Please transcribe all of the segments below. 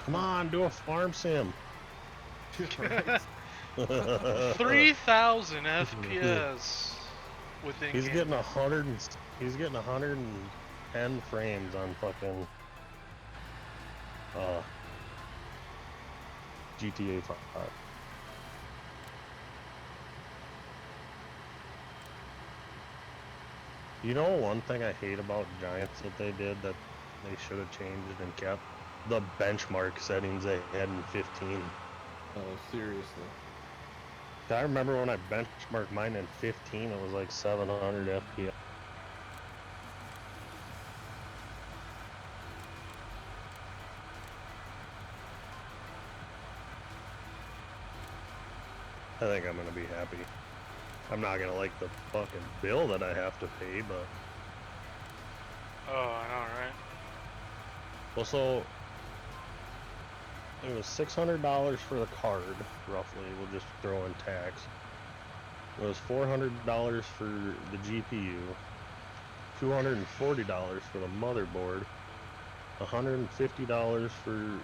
Come on, do a farm sim. 3,000 FPS within He's game. getting 100. He's getting 110 frames on fucking GTA 5. You know one thing I hate about Giants that they did that they should have changed and kept? The benchmark settings they had in 15. Oh, seriously? I remember when I benchmarked mine in 15, it was like 700 FPS. I think I'm gonna be happy. I'm not gonna like the fucking bill that I have to pay, but... Oh, I know, right? Well, so... it was $600 for the card, roughly. We'll just throw in tax. It was $400 for the GPU, $240 for the motherboard, $150 for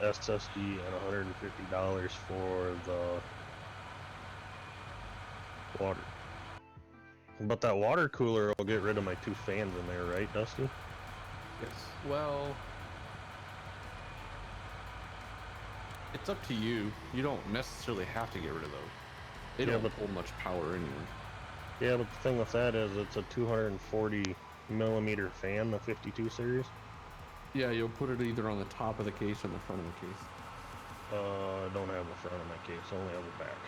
SSD, and $150 for the water. But that water cooler will get rid of my 2 fans in there, right, Dusty? Yes. Well, it's up to you. You don't necessarily have to get rid of those. They don't hold much power anyway. Yeah, but the thing with that is it's a 240 millimeter fan, the 52 series. Yeah, you'll put it either on the top of the case or the front of the case. I don't have the front of my case, I only have the back.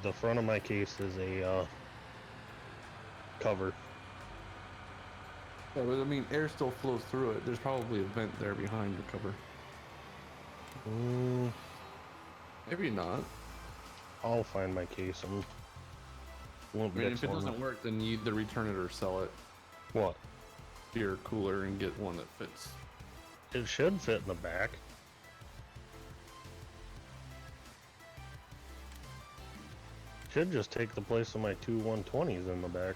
The front of my case is a cover. Yeah, but I mean, air still flows through it. There's probably a vent there behind the cover. Maybe not. I'll find my case and won't I mean, if it doesn't work, then you either return it or sell it. What? Your cooler and get one that fits. It should fit in the back. Should just take the place of my 2 120s in the back.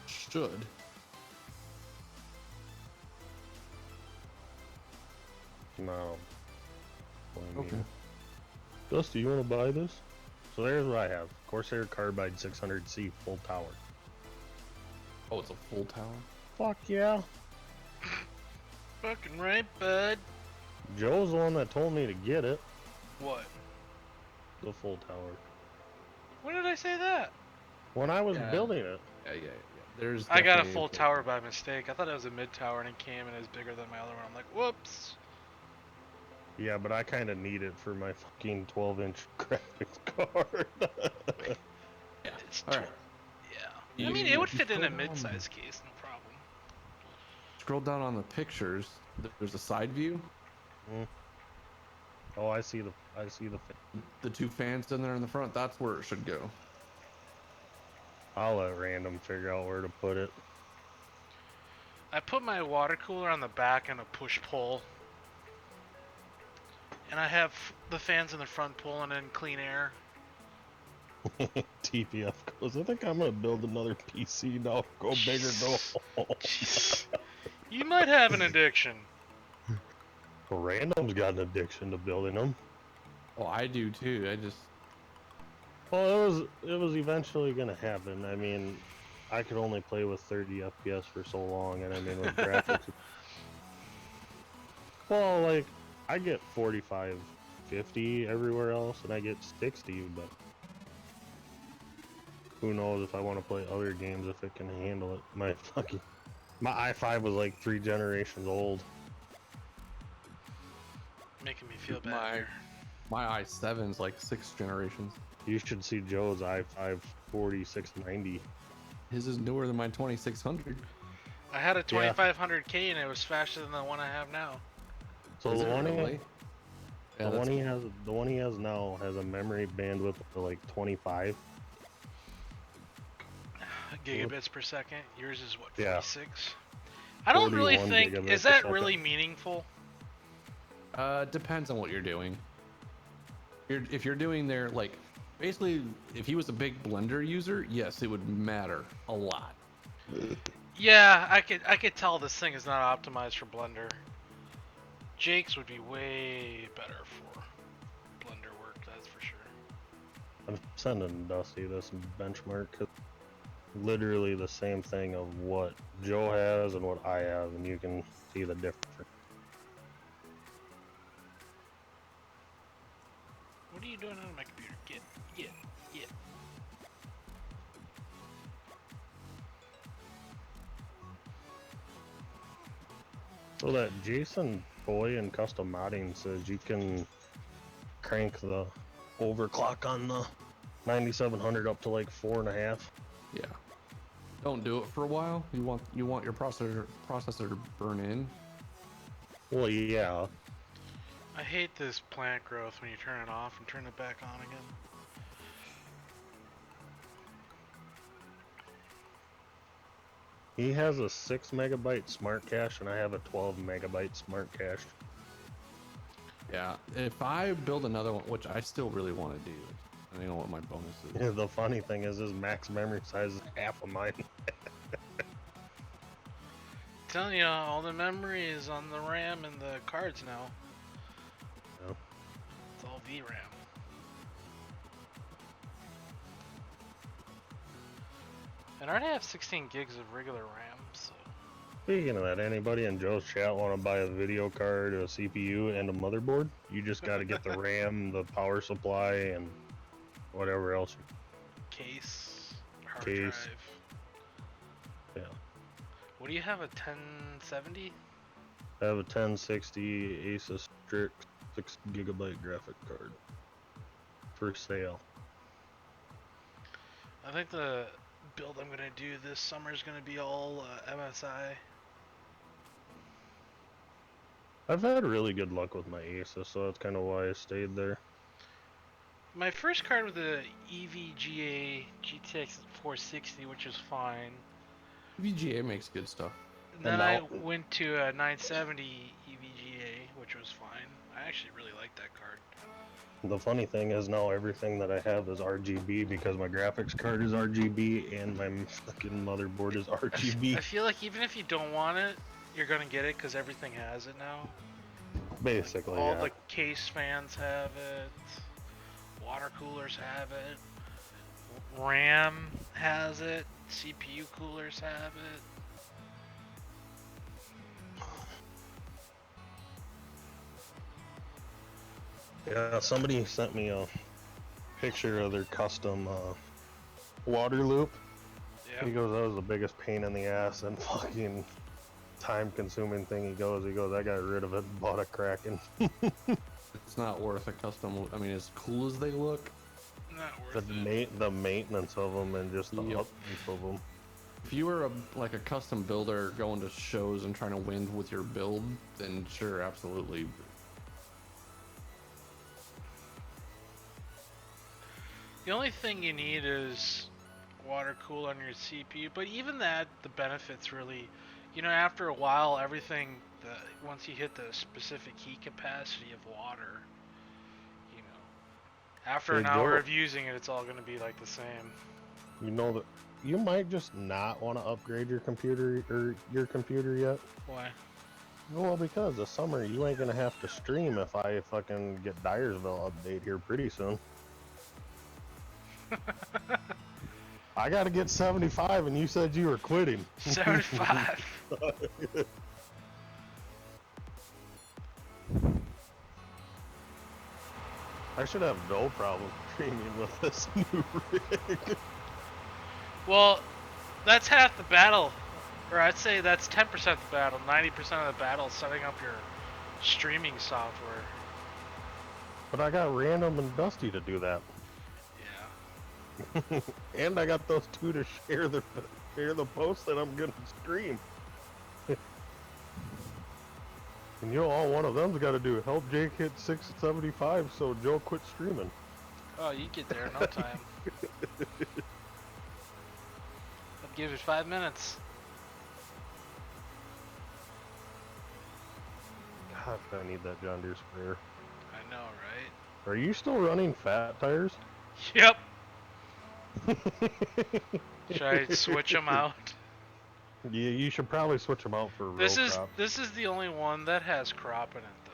Should. No. Okay. Dusty, you want to buy this? So there's what I have. Corsair Carbide 600C full tower. Oh, it's a full tower? Fuck yeah. Fucking right, bud. Joe's the one that told me to get it. What? The full tower. When did I say that? When I was building it. Yeah. There's. I got a full tower by mistake. I thought it was a mid tower and it came and it was bigger than my other one. I'm like, whoops. Yeah, but I kind of need it for my fucking 12-inch graphics card. Yeah, it's all right. Yeah. I mean, it would fit in a mid-size case, no problem. Scroll down on the pictures. There's a side view. Oh, I see the The 2 fans in there in the front. That's where it should go. I'll let random figure out where to put it. I put my water cooler on the back and a push-pull. And I have the fans in the front pulling in clean air. TPF goes, I think I'm gonna build another PC now. Go big or go home. You might have an addiction. Random's got an addiction to building them. Oh, I do too. I just. Well, it was eventually gonna happen. I mean, I could only play with 30 FPS for so long, and I mean with graphics. Well, like I get 45, 50 everywhere else, and I get 60, but who knows if I want to play other games if it can handle it. My i5 was like 3 generations old. Making me feel bad. My i7's like 6 generations. You should see Joe's i5 4690. His is newer than my 2600. I had a 2500K and it was faster than the one I have now. So the one he has now has a memory bandwidth of like 25 gigabits per second. Yours is what, 46? Yeah. I don't really think, is that really meaningful? Depends on what you're doing. If you're doing their like basically, if he was a big Blender user, yes, it would matter a lot. Yeah, I could tell this thing is not optimized for Blender. Jake's would be way better for Blender work, that's for sure. I'm sending Dusty this benchmark, 'cause literally the same thing of what Joe has and what I have, and you can see the difference. What are you doing on my computer? Get. So that Jason Boy in custom modding says you can crank the overclock on the 9700 up to like 4.5. Yeah. Don't do it for a while. You want your processor to burn in. Well, yeah. I hate this plant growth when you turn it off and turn it back on again. He has a 6 megabyte smart cache and I have a 12 megabyte smart cache. Yeah. If I build another one, which I still really want to do, I don't know what my bonus is. Yeah, the funny thing is his max memory size is half of mine. Telling you, all the memory is on the RAM and the cards now. Yeah. It's all VRAM. And I already have 16 gigs of regular RAM, so... Speaking of that, anybody in Joe's chat want to buy a video card, a CPU, and a motherboard? You just got to get the RAM, the power supply, and whatever else. Case, hard Case. drive. Yeah. What do you have, a 1070? I have a 1060 Asus Strix 6 gigabyte graphic card for sale. I think the build I'm gonna do this summer is gonna be all MSI. I've had really good luck with my Asus, so that's kind of why I stayed there. My first card was the EVGA GTX 460, which is fine. VGA makes good stuff. And then I went to a 970 EVGA, which was fine. I actually really like that card. The funny thing is now everything that I have is RGB because my graphics card is RGB and my fucking motherboard is RGB. I feel like even if you don't want it, you're gonna get it because everything has it now. Basically, All yeah. the case fans have it. Water coolers have it. RAM has it. CPU coolers have it. Yeah, somebody sent me a picture of their custom water loop. Yeah. He goes, that was the biggest pain in the ass and fucking time-consuming thing. He goes, I got rid of it and bought a Kraken. It's not worth a custom. I mean, as cool as they look, Not worth it. The maintenance of them and just the upkeep of them. if you were like a custom builder going to shows and trying to win with your build, then sure, absolutely. The only thing you need is water cool on your CPU, but even that, the benefits really, after a while, everything, once you hit the specific heat capacity of water, after an hour of using it, it's all going to be like the same. You know that you might just not want to upgrade your computer yet. Why? Well, because this summer you ain't gonna have to stream if I fucking get Dyersville update here pretty soon. I gotta get 75 and you said you were quitting. 75. I should have no problem streaming with this new rig. Well, that's half the battle. Or I'd say that's 10% of the battle. 90% of the battle is setting up your streaming software. But I got Random and Dusty to do that. Yeah. And I got those two to share the post that I'm gonna stream. And all one of them's got to do help Jake hit 675 so Joe quit streaming. Oh, you get there in no time. I'd give it 5 minutes. God, I need that John Deere sprayer. I know, right? Are you still running fat tires? Yep. Should I switch them out? Yeah, you should probably switch them out for row crop. This is the only one that has crop in it though.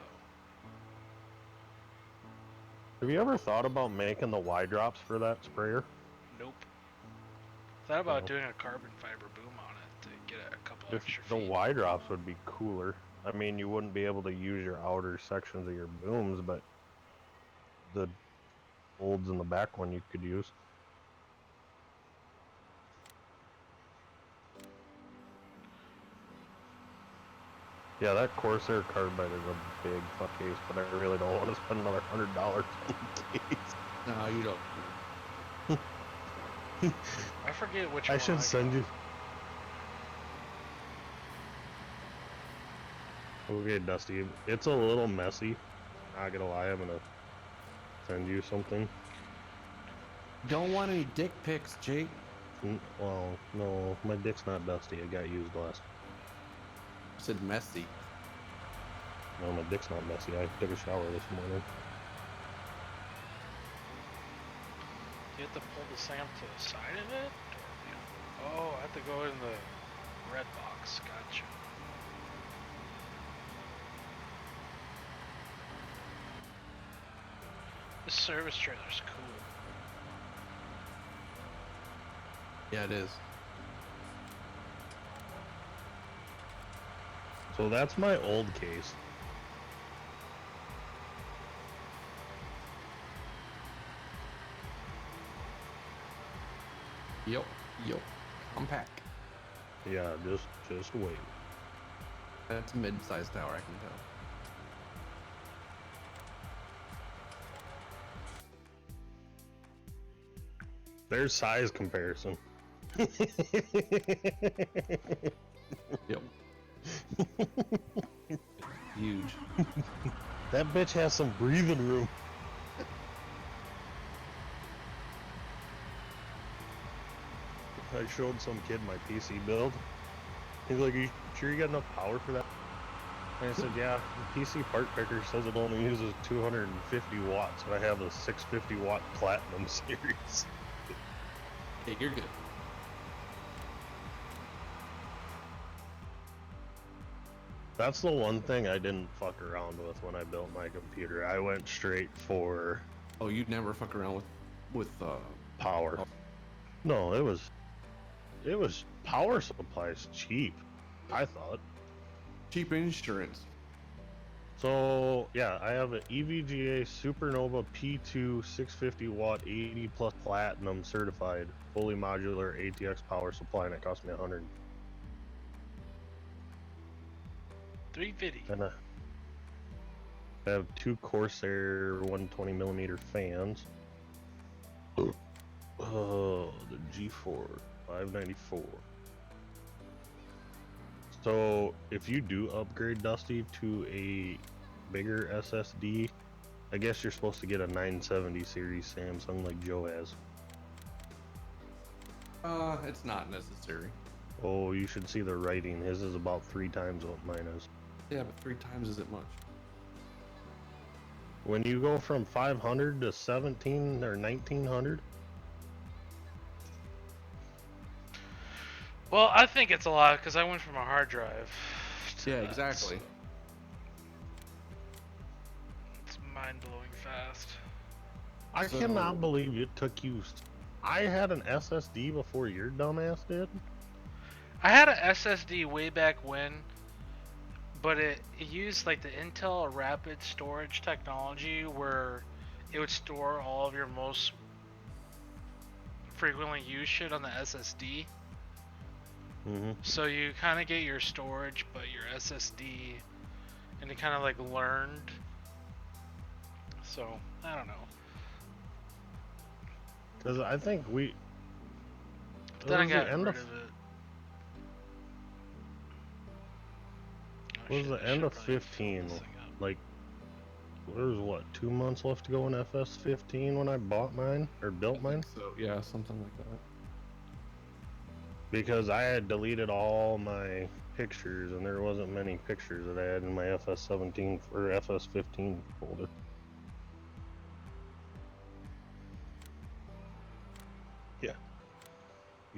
Have you ever thought about making the Y drops for that sprayer? Nope. Thought about doing a carbon fiber boom on it to get a couple extra feet. The Y drops would be cooler. I mean, you wouldn't be able to use your outer sections of your booms, but the folds in the back one you could use. Yeah, that Corsair carbide is a big fuck case, but I really don't want to spend another $100 on the case. No, you don't. I forget which one. I should send you. Okay, Dusty, it's a little messy. Not gonna lie, I'm gonna send you something. Don't want any dick pics, Jake. Well, no, my dick's not dusty. It got used last. I said messy. No, my dick's not messy. I took a shower this morning. Do you have to pull the SAM to the side of it? Or, oh, I have to go in the red box. Gotcha. This service trailer's cool. Yeah, it is. So that's my old case. Yup. Compact. Yeah, just wait. That's a mid-sized tower, I can tell. There's size comparison. Yep. Huge. That bitch has some breathing room. I showed some kid my PC build. He's like, "Are you sure you got enough power for that?" And I said, "Yeah, the PC part picker says it only uses 250 watts, but I have a 650 watt Platinum series." Hey, you're good. That's the one thing I didn't fuck around with when I built my computer. I went straight for... Oh, you'd never fuck around with power. No, it was power supplies cheap, I thought. Cheap insurance. So, yeah, I have an EVGA Supernova P2 650 watt 80 plus platinum certified fully modular ATX power supply, and it cost me $100. $350. And I have two Corsair 120mm fans. Oh, the G4 594. So if you do upgrade, Dusty, to a bigger SSD, I guess you're supposed to get a 970 series Samsung like Joe has. It's not necessary. Oh, you should see the writing. His is about 3 times what mine is. Yeah, but 3 times isn't much. When you go from 500 to 17 or 1900, Well, I think it's a lot because I went from a hard drive. Yeah, exactly. It's mind-blowing fast. I cannot believe it took you. I had an SSD before your dumbass did. I had an SSD way back when, but it used like the Intel rapid storage technology where it would store all of your most frequently used shit on the SSD. So you kind of get your storage, but your SSD, and it kind of like learned. So I don't know. Because I think we. But then I got rid of it. It was the end of 15. Like, there was what, 2 months left to go in FS15 when I bought mine or built mine? So yeah, something like that. Because I had deleted all my pictures, and there wasn't many pictures that I had in my FS17 or FS15 folder.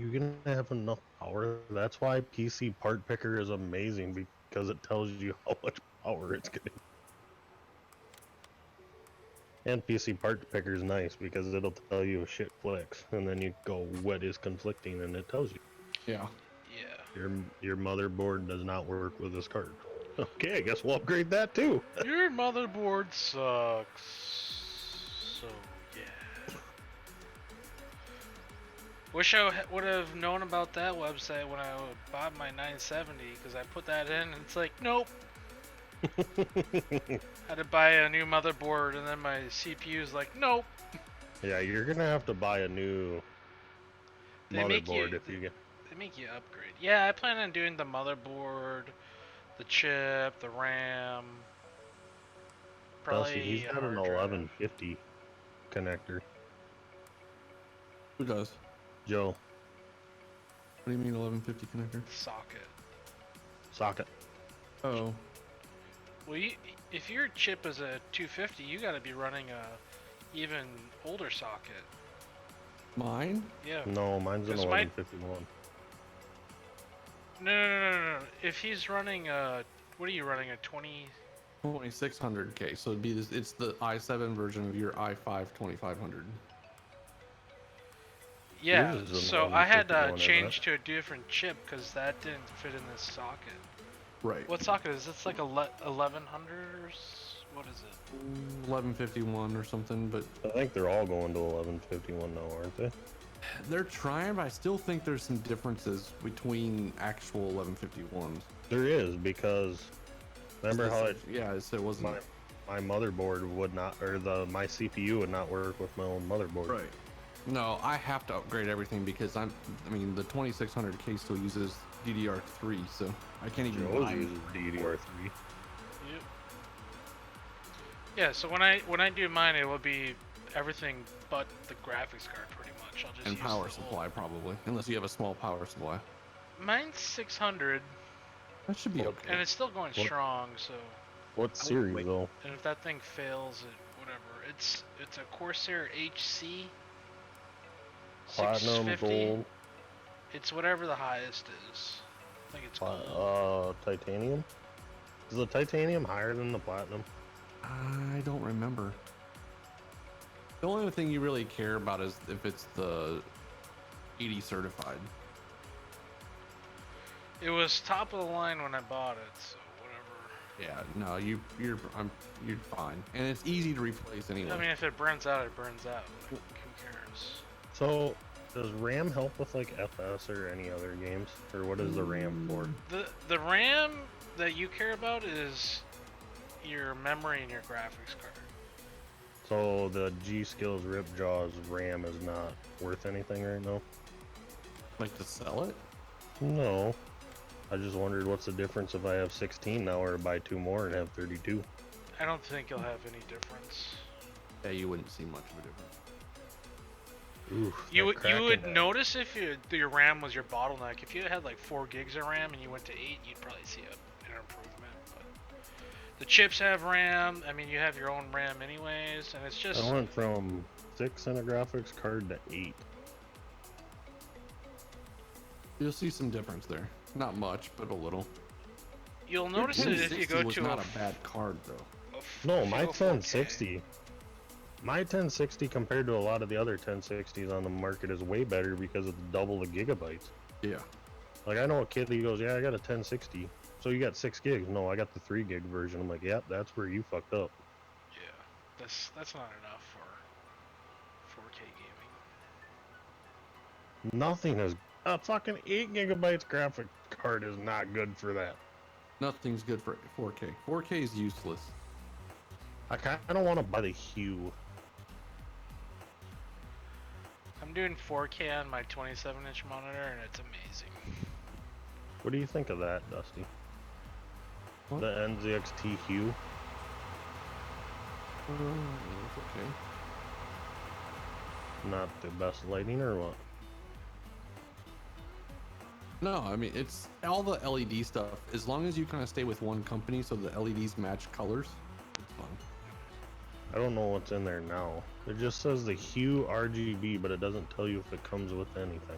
you're gonna have enough power. That's why PC Part Picker is amazing, because it tells you how much power it's getting. And PC Part Picker is nice because it'll tell you if shit clicks, and then you go, what is conflicting, and it tells you. Yeah. Yeah. Your motherboard does not work with this card. Okay, I guess we'll upgrade that too. Your motherboard sucks. So yeah. Wish I would have known about that website when I bought my 970, because I put that in and it's like, nope. Had to buy a new motherboard, and then my CPU is like, nope. Yeah, you're gonna have to buy a new motherboard if you get. They make you upgrade. Yeah, I plan on doing the motherboard, the chip, the RAM. Probably He's got an 1150 connector. Who does? Joe. What do you mean 1150 connector? Socket. Oh. Well, if your chip is a 250, you got to be running a even older socket. Mine? Yeah. No, mine's an 1151. No. If he's running what are you running, a 2600K, so it'd be this. It's the i7 version of your i5 2500. Yeah, so I had to change to a different chip because that didn't fit in this socket. Right. What socket is this? Like a 1100 or what is it? 1151 or something, but I think they're all going to 1151 now, aren't they? They're trying, but I still think there's some differences between actual 1151s. There is, because remember how it wasn't my motherboard would not, or my CPU would not work with my own motherboard. right. No, I have to upgrade everything because the 2600K still uses DDR3, so I can't even buy uses DDR3. Yep. Yeah, so when I do mine, it will be everything but the graphics card, pretty much. I'll just and use power supply probably, unless you have a small power supply. Mine's 600. That should be okay. And it's still going strong, so. What series though? And if that thing fails, whatever. It's a Corsair HC. Platinum, 650. gold. It's whatever the highest is. I think it's gold. Titanium. Is the titanium higher than the platinum? I don't remember. The only thing you really care about is if it's the 80 certified. It was top of the line when I bought it, so whatever. Yeah, no, you're fine, and it's easy to replace anyway. I mean, if it burns out, it burns out. Like, who cares? So, does RAM help with like FS or any other games, or what is the RAM for? The RAM that you care about is your memory and your graphics card. So the G-Skills Ripjaw's RAM is not worth anything right now? Like to sell it? No. I just wondered what's the difference if I have 16 now or buy 2 more and have 32. I don't think you'll have any difference. Yeah, you wouldn't see much of a difference. Ooh, you would notice if your RAM was your bottleneck. If you had like 4 gigs of RAM and you went to 8, you'd probably see an improvement. But the chips have RAM. I mean, you have your own RAM anyways, and it's just. I went from 6 in a graphics card to 8. You'll see some difference there. Not much, but a little. You'll notice it if you go to not a bad card though. No, my 1060. My 1060 compared to a lot of the other 1060s on the market is way better because it's double the gigabytes. Yeah. Like I know a kid that goes, yeah, I got a 1060. So you got 6 gigs? No, I got the 3 gig version. I'm like, yep, that's where you fucked up. Yeah, that's not enough for 4K gaming. Nothing is a fucking 8 gigabytes graphic card is not good for that. Nothing's good for 4K. 4K is useless. I kind of want to buy the Hue. I'm doing 4K on my 27-inch monitor, and it's amazing. What do you think of that, Dusty? What? The NZXT Hue? It's okay. Not the best lighting or what? No, I mean, it's all the LED stuff. As long as you kind of stay with one company so the LEDs match colors, it's fine. I don't know what's in there now. It just says the Hue RGB, but it doesn't tell you if it comes with anything.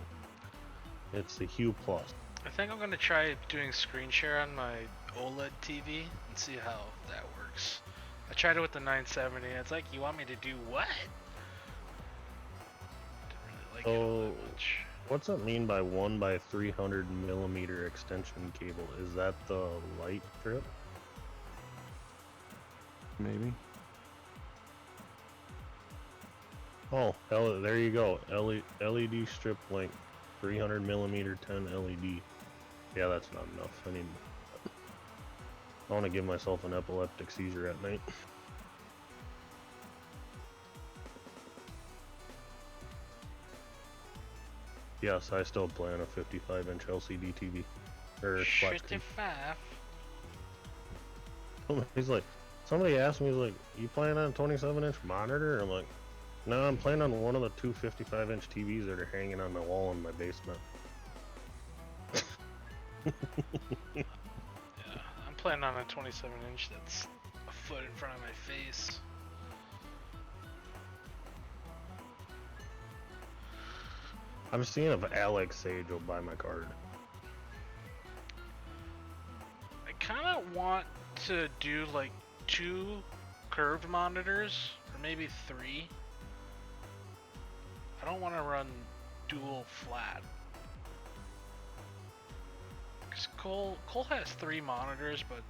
It's the Hue Plus. I think I'm gonna try doing screen share on my OLED TV and see how that works. I tried it with the 970 and it's like, you want me to do what? Didn't really like it all that much. What's it mean by 1x300mm extension cable? Is that the light strip? Maybe. Oh, there you go. LED strip length, 300mm 10 LED. Yeah, that's not enough. I want to give myself an epileptic seizure at night. Yes, I still plan a 55-inch LCD TV. Or flat screen. 55. Somebody asked me, he's like, you plan on a 27-inch monitor? I'm like, no, I'm planning on one of the two 55-inch TVs that are hanging on my wall in my basement. Yeah, I'm planning on a 27-inch that's a foot in front of my face. I'm seeing if Alex Sage will buy my card. I kind of want to do like 2 curved monitors, or maybe 3. I don't want to run dual flat. Because Cole has 3 monitors, but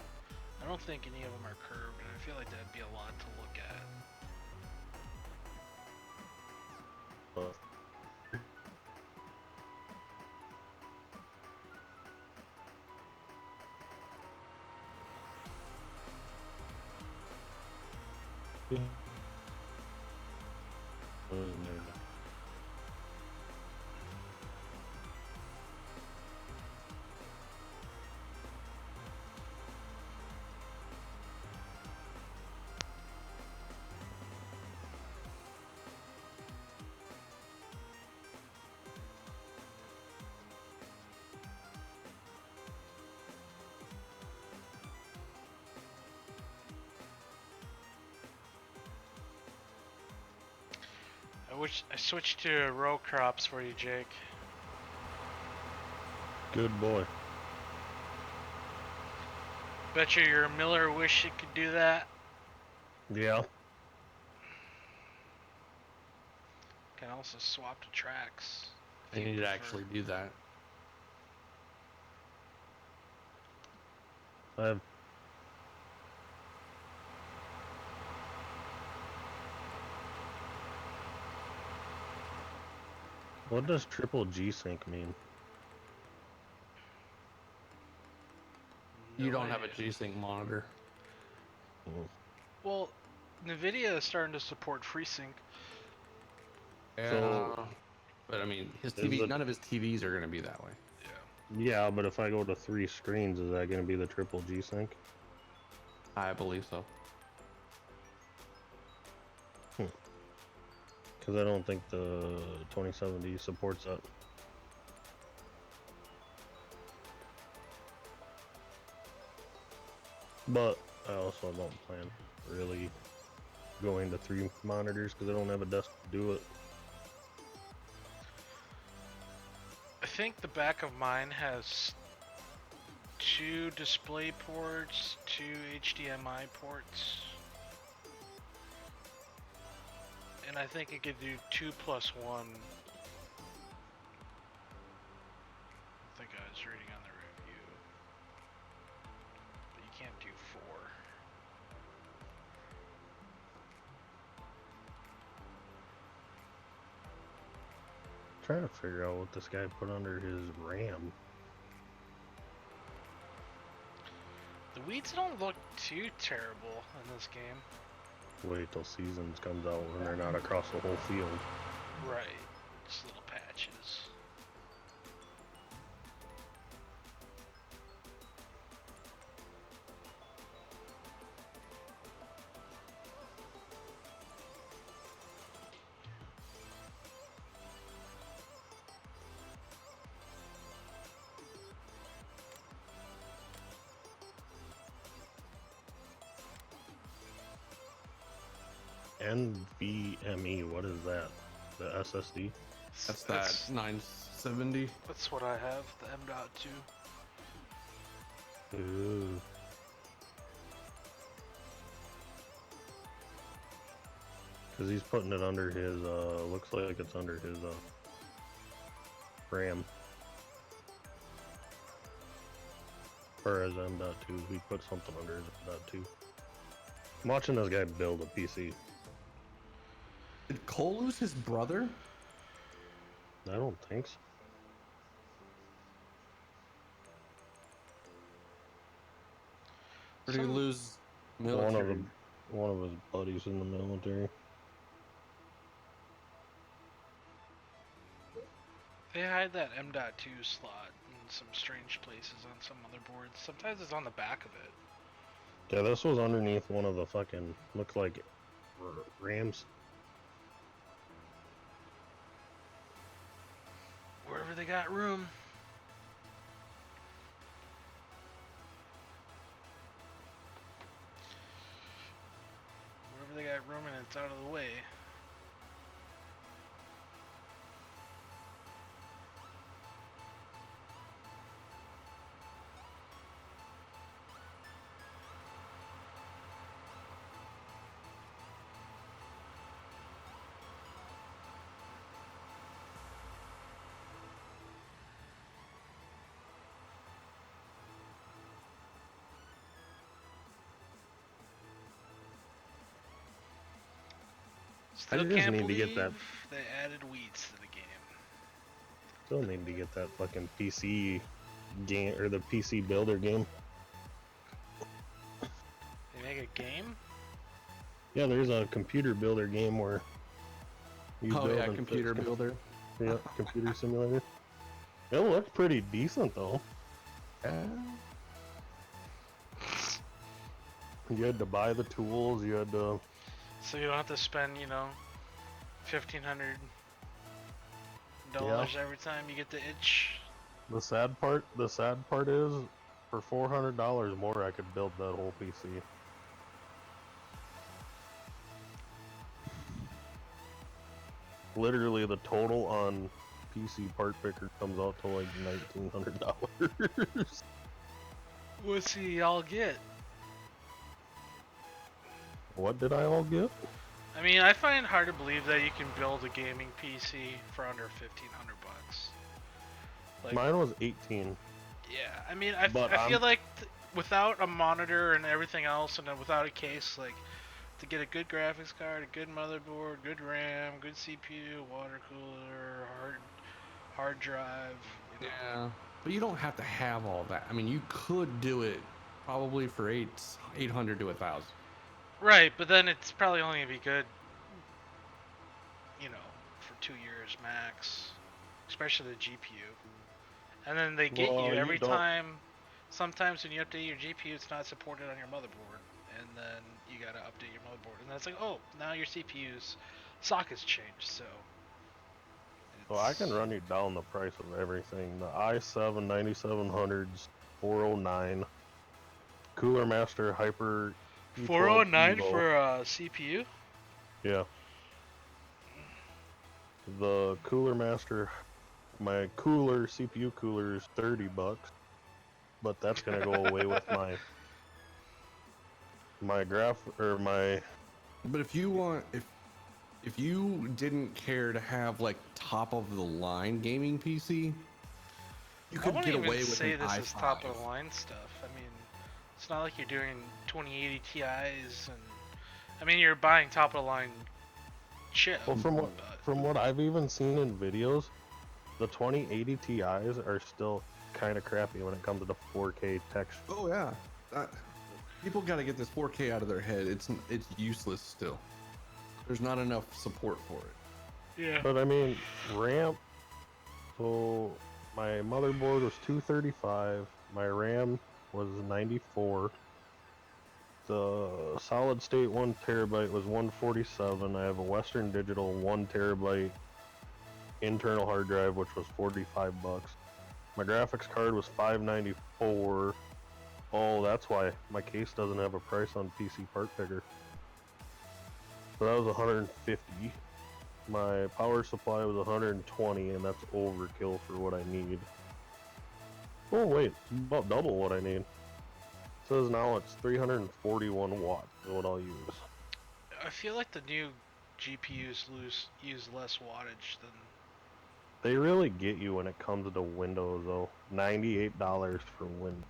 I don't think any of them are curved, and I feel like that'd be a lot to look at. I switched to row crops for you, Jake. Good boy. Bet you your Miller wish it could do that. Yeah. Can also swap to tracks. I need to actually do that. What does triple G sync mean? You don't have a G-Sync monitor. Well, NVIDIA is starting to support FreeSync. Yeah, So, but I mean, his TV, none of his TVs are going to be that way. Yeah, but if I go to 3 screens, is that going to be the triple G sync? I believe so. Because I don't think the 2070 supports that. But I also don't plan really going to 3 monitors because I don't have a desk to do it. I think the back of mine has 2 display ports, 2 HDMI ports. And I think it could do 2 + 1. I think I was reading on the review. But you can't do 4. Trying to figure out what this guy put under his RAM. The weeds don't look too terrible in this game. Wait till Seasons comes out when they're not across the whole field. Right. Just little patches. NVMe, what is that? The SSD? That's that 9 M.70. That's what I have, the M.2. Ooh. Because he's putting it under his, looks like it's under his, RAM. Or his M.2. He put something under his M.2. I'm watching this guy build a PC. Did Cole lose his brother? I don't think so. Or did he lose military? One of his buddies in the military. They hide that M.2 slot in some strange places on some motherboards. Sometimes it's on the back of it. Yeah, this was underneath one of the fucking, looked like RAMs. Wherever they got room. Wherever they got room and it's out of the way. I Still just can't need to get believe that. they added weeds to the game. Still need to get that fucking PC game, or the PC builder game. They make a game? Yeah, there's a computer builder game where you Oh build yeah, and computer fix builder. Yeah, computer simulator. It looked pretty decent though. You had to buy the tools, you had to... So you don't have to spend, you know, $1,500 every time you get the itch. The sad part is, for $400 more I could build that whole PC. Literally the total on PC part picker comes out to like $1,900. What's he all get? What did I all get? I mean, I find it hard to believe that you can build a gaming PC for under $1,500 bucks. Like, Mine was 18. yeah, I mean, I But feel like without a monitor and everything else, and then without a case, like, to get a good graphics card, a good motherboard, good RAM, good CPU, water cooler, hard drive. You know. Yeah, but you don't have to have all that. I mean, you could do it probably for 800 to 1,000. Right, but then it's probably only gonna be good, you know, for 2 years max, especially the GPU. And then they get you every time. Sometimes when you update your GPU, it's not supported on your motherboard, and then you gotta update your motherboard, and then it's like, oh, now your CPU's sockets changed. So. So I can run you down the price of everything. The i7 9700s, 409, Cooler Master Hyper. 409 for a CPU? Yeah. The Cooler Master, my cooler, CPU cooler is $30, but that's gonna go away with my But if you want, if you didn't care to have like top of the line gaming PC, you could get away with say an this i5. is top of the line stuff. I mean, it's not like you're doing 2080 Ti's, and I mean you're buying top of the line chip. Well, from what I've even seen in videos, the 2080 Ti's are still kind of crappy when it comes to the 4K texture. Oh yeah, people got to get this 4K out of their head. It's useless still. There's not enough support for it. Yeah. But I mean, RAM. So my motherboard was 235. My RAM was 94. The solid state 1 terabyte was 147. I have a Western Digital 1 terabyte internal hard drive, which was $45. My graphics card was $594. Oh, that's why my case doesn't have a price on PC Part Picker. So that was $150. My power supply was 120, and that's overkill for what I need. Oh wait, it's about double what I need. It says now it's 341 watts is what I'll use. I feel like the new GPUs use less wattage than. They really get you when it comes to Windows though. $98 for Windows.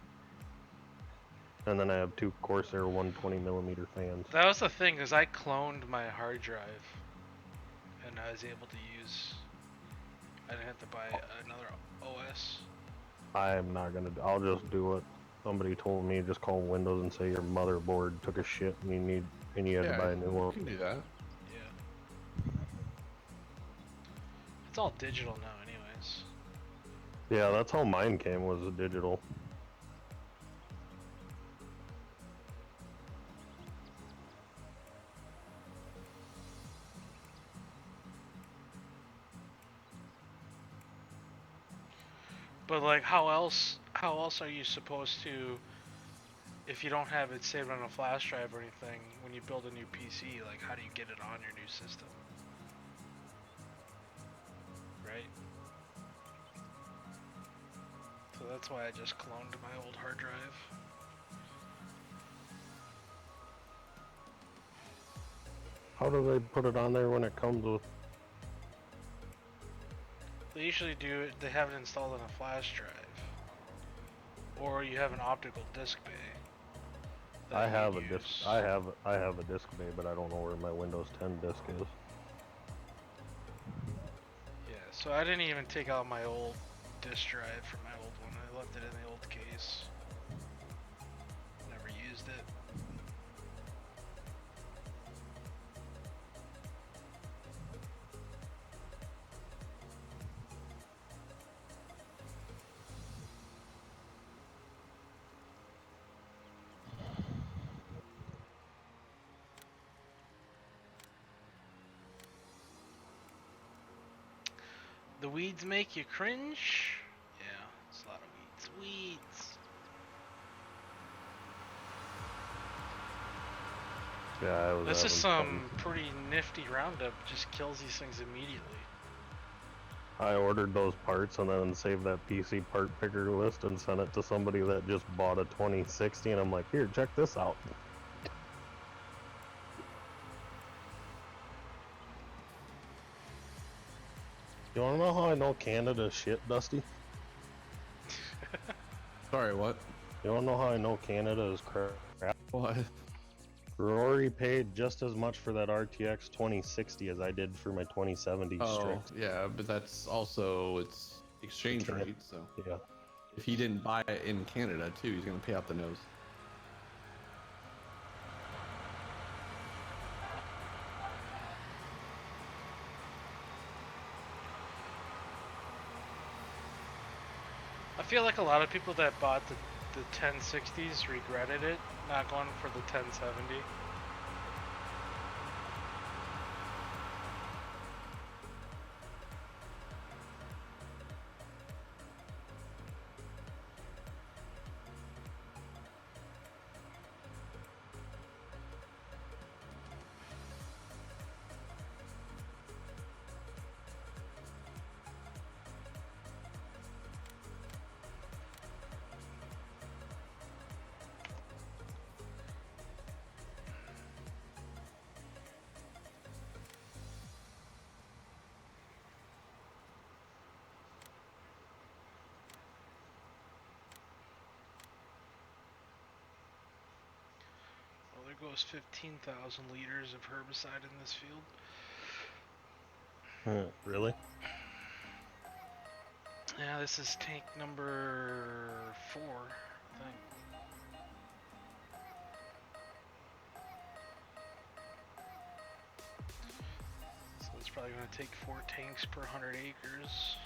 And then I have two Corsair 120mm fans. That was the thing, is I cloned my hard drive, and I was able to use. I didn't have to buy another OS. I'm not gonna. I'll just do it. Somebody told me just call Windows and say your motherboard took a shit and you had to buy a new one. You can do that. Yeah. It's all digital now, anyways. Yeah, that's how mine came, was digital. But like, how else are you supposed to, if you don't have it saved on a flash drive or anything, when you build a new PC, like how do you get it on your new system? Right? So that's why I just cloned my old hard drive. How do they put it on there when it comes with? They usually do it, they have it installed on a flash drive. Or you have an optical disc bay. I have a disc. I have a disc bay, but I don't know where my Windows 10 disc is. Yeah, so I didn't even take out my old disk drive from my old one. I left it in the old case. Never used it. The weeds make you cringe? Yeah, it's a lot of weeds. Weeds! Yeah, I was. This is having some pretty nifty Roundup. Just kills these things immediately. I ordered those parts and then saved that PC part picker list and sent it to somebody that just bought a 2060, and I'm like, here, check this out. You wanna know how I know Canada's shit, Dusty? Sorry, what? You wanna know how I know Canada is crap? What? Rory paid just as much for that RTX 2060 as I did for my 2070 Oh, Strix. yeah, but that's also its exchange Canada. rate, so Yeah. if he didn't buy it in Canada too, he's gonna pay out the nose. I feel like a lot of people that bought the 1060s regretted it, not going for the 1070. There goes 15,000 liters of herbicide in this field. Really? Yeah, this is tank number 4, I think. So it's probably going to take 4 tanks per 100 acres.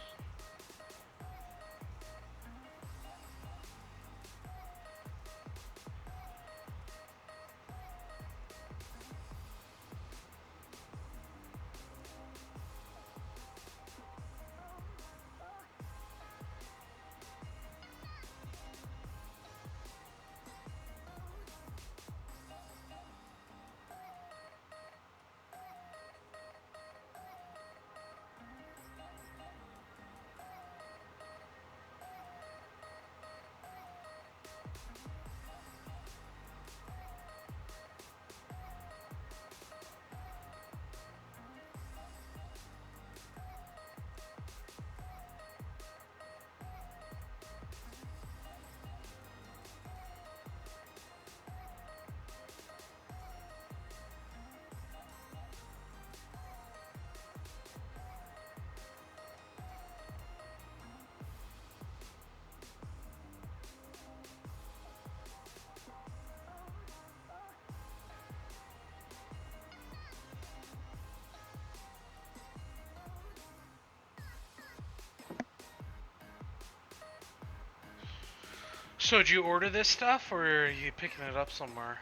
So did you order this stuff, or are you picking it up somewhere?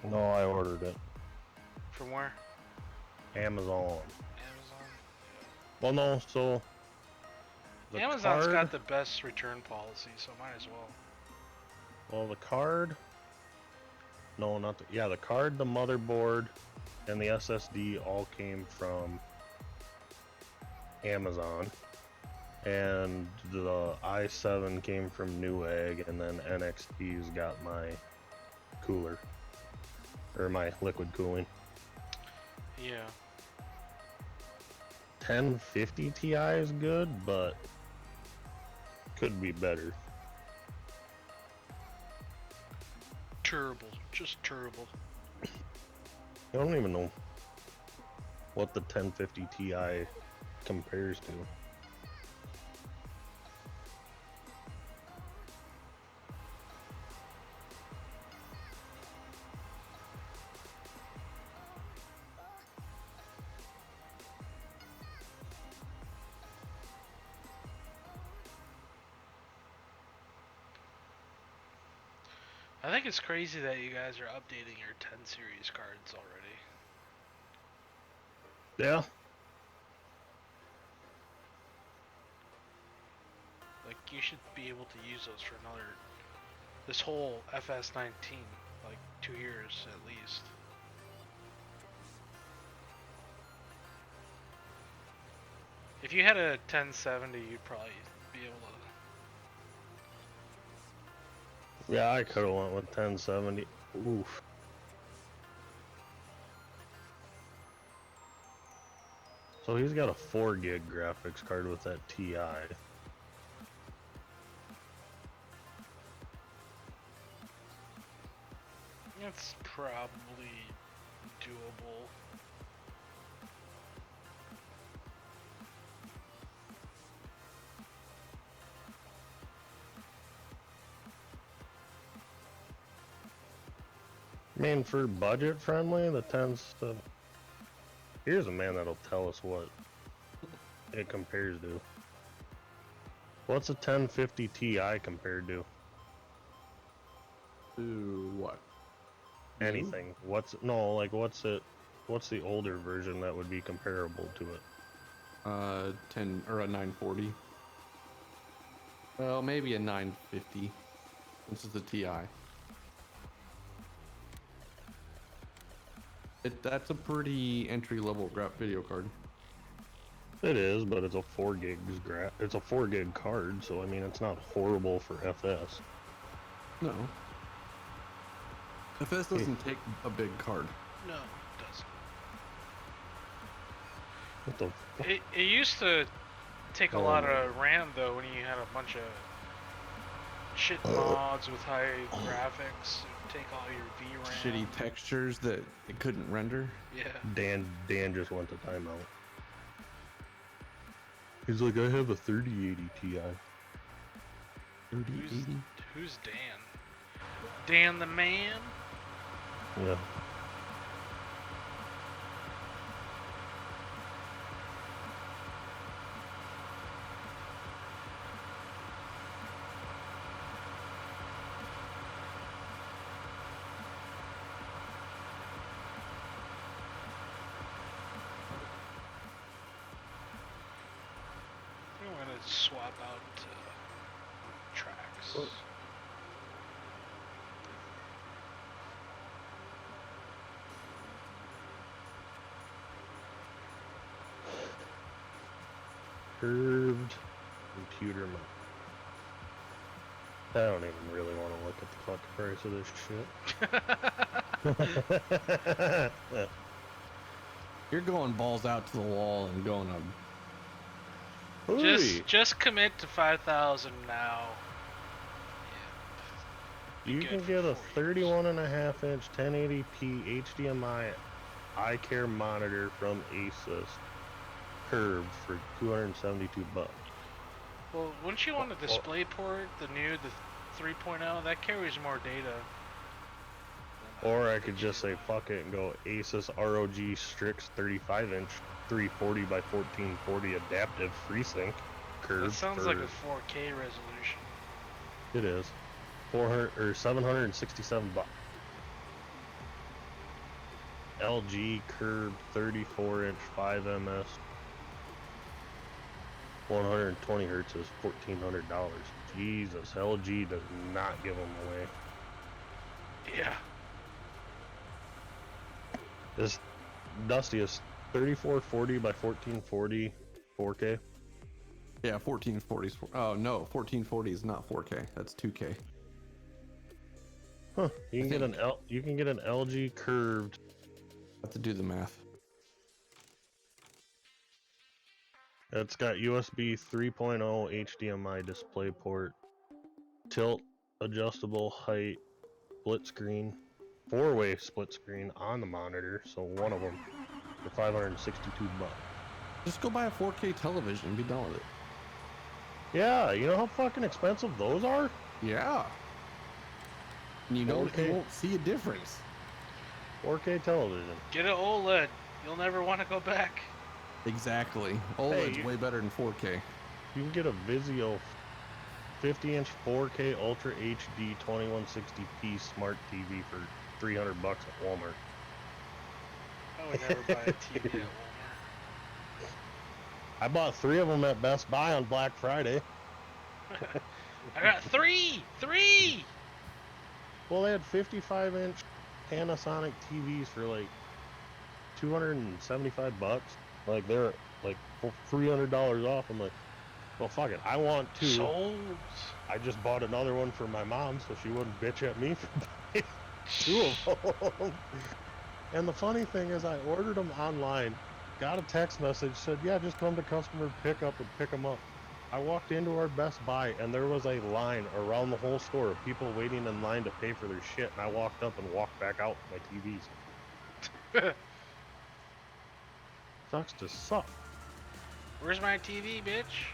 No, I ordered it. From where? Amazon. Amazon? Well, no, so... the Amazon's card, got the best return policy, so might as well. well, the card... No, not the... Yeah, the card, the motherboard, and the SSD all came from Amazon. And the i7 came from Newegg, and then NXT's got my cooler. Or my liquid cooling. Yeah. 1050 Ti is good, but could be better. Terrible. Just terrible. I don't even know what the 1050 Ti compares to. I think it's crazy that you guys are updating your 10 series cards already. Yeah. Like, you should be able to use those for another... this whole FS19. Like, 2 years at least. If you had a 1070, you'd probably be able to... Yeah, I could have went with 1070. Oof. So he's got a 4 gig graphics card with that Ti. It's probably doable. I mean, for budget friendly, the 10's the... Here's a man that'll tell us what it compares to. What's a 1050 Ti compared to? To what? Anything. What's what's the older version that would be comparable to it? 10 or a 940. Well, maybe a 950. This is the Ti. That's a pretty entry-level video card. It is, but it's a 4 gig it's a 4 gig card, so I mean it's not horrible for FS. No. FS doesn't take a big card. No, it doesn't. What the It used to take a lot of RAM though when you had a bunch of shit mods with high graphics. It would take all your VRAM. Shitty textures that it couldn't render. Yeah. Dan just went to timeout. He's like, I have a 3080 Ti. 3080? Who's Dan? Dan the man? Yeah. I'm gonna swap out tracks. Curved computer mount. I don't even really want to look at the fucking price of this shit. You're going balls out to the wall and going up. Just commit to 5,000 now. You good can for get a 4 years. 31.5 inch 1080p HDMI eye care monitor from Asus curved for $272. Well, wouldn't you want a display port, the 3.0? That carries more data. Or I could just say fuck it and go Asus ROG Strix 35 inch 340 by 1440 adaptive FreeSync curved. That sounds like a 4K resolution. It is. 400 or 767 bucks. LG curved 34-inch 5 ms 120 hertz is $1,400. Jesus, LG does not give them away. Yeah. This Dusty is 3440 by 1440 4K. Yeah, 1440 is. Oh no, 1440 is not 4K. That's 2K. Huh? You can get an LG curved. Have to do the math. It's got USB 3.0 HDMI display port, tilt adjustable height, split screen, 4-way split screen on the monitor. So one of them for 562 bucks. Just go buy a 4K television and be done with it. Yeah, you know how fucking expensive those are? Yeah. And you know 4K. you won't see a difference. 4K television. Get an OLED. You'll never want to go back. Exactly. OLED's Hey, way better than 4K. You can get a Vizio 50-inch 4K Ultra HD 2160p smart TV for 300 bucks at Walmart. I would never buy a TV at Walmart. I bought 3 of them at Best Buy on Black Friday. I got three! Well, they had 55-inch Panasonic TVs for like 275 bucks. Like they're like $300 off. I'm like, well, fuck it. I want 2. Sold. I just bought another one for my mom so she wouldn't bitch at me for buying 2 of them. And the funny thing is, I ordered them online, got a text message, said, yeah, just come to customer pickup and pick them up. I walked into our Best Buy and there was a line around the whole store of people waiting in line to pay for their shit, and I walked up and walked back out with my TVs. Sucks to suck. Where's my TV, bitch?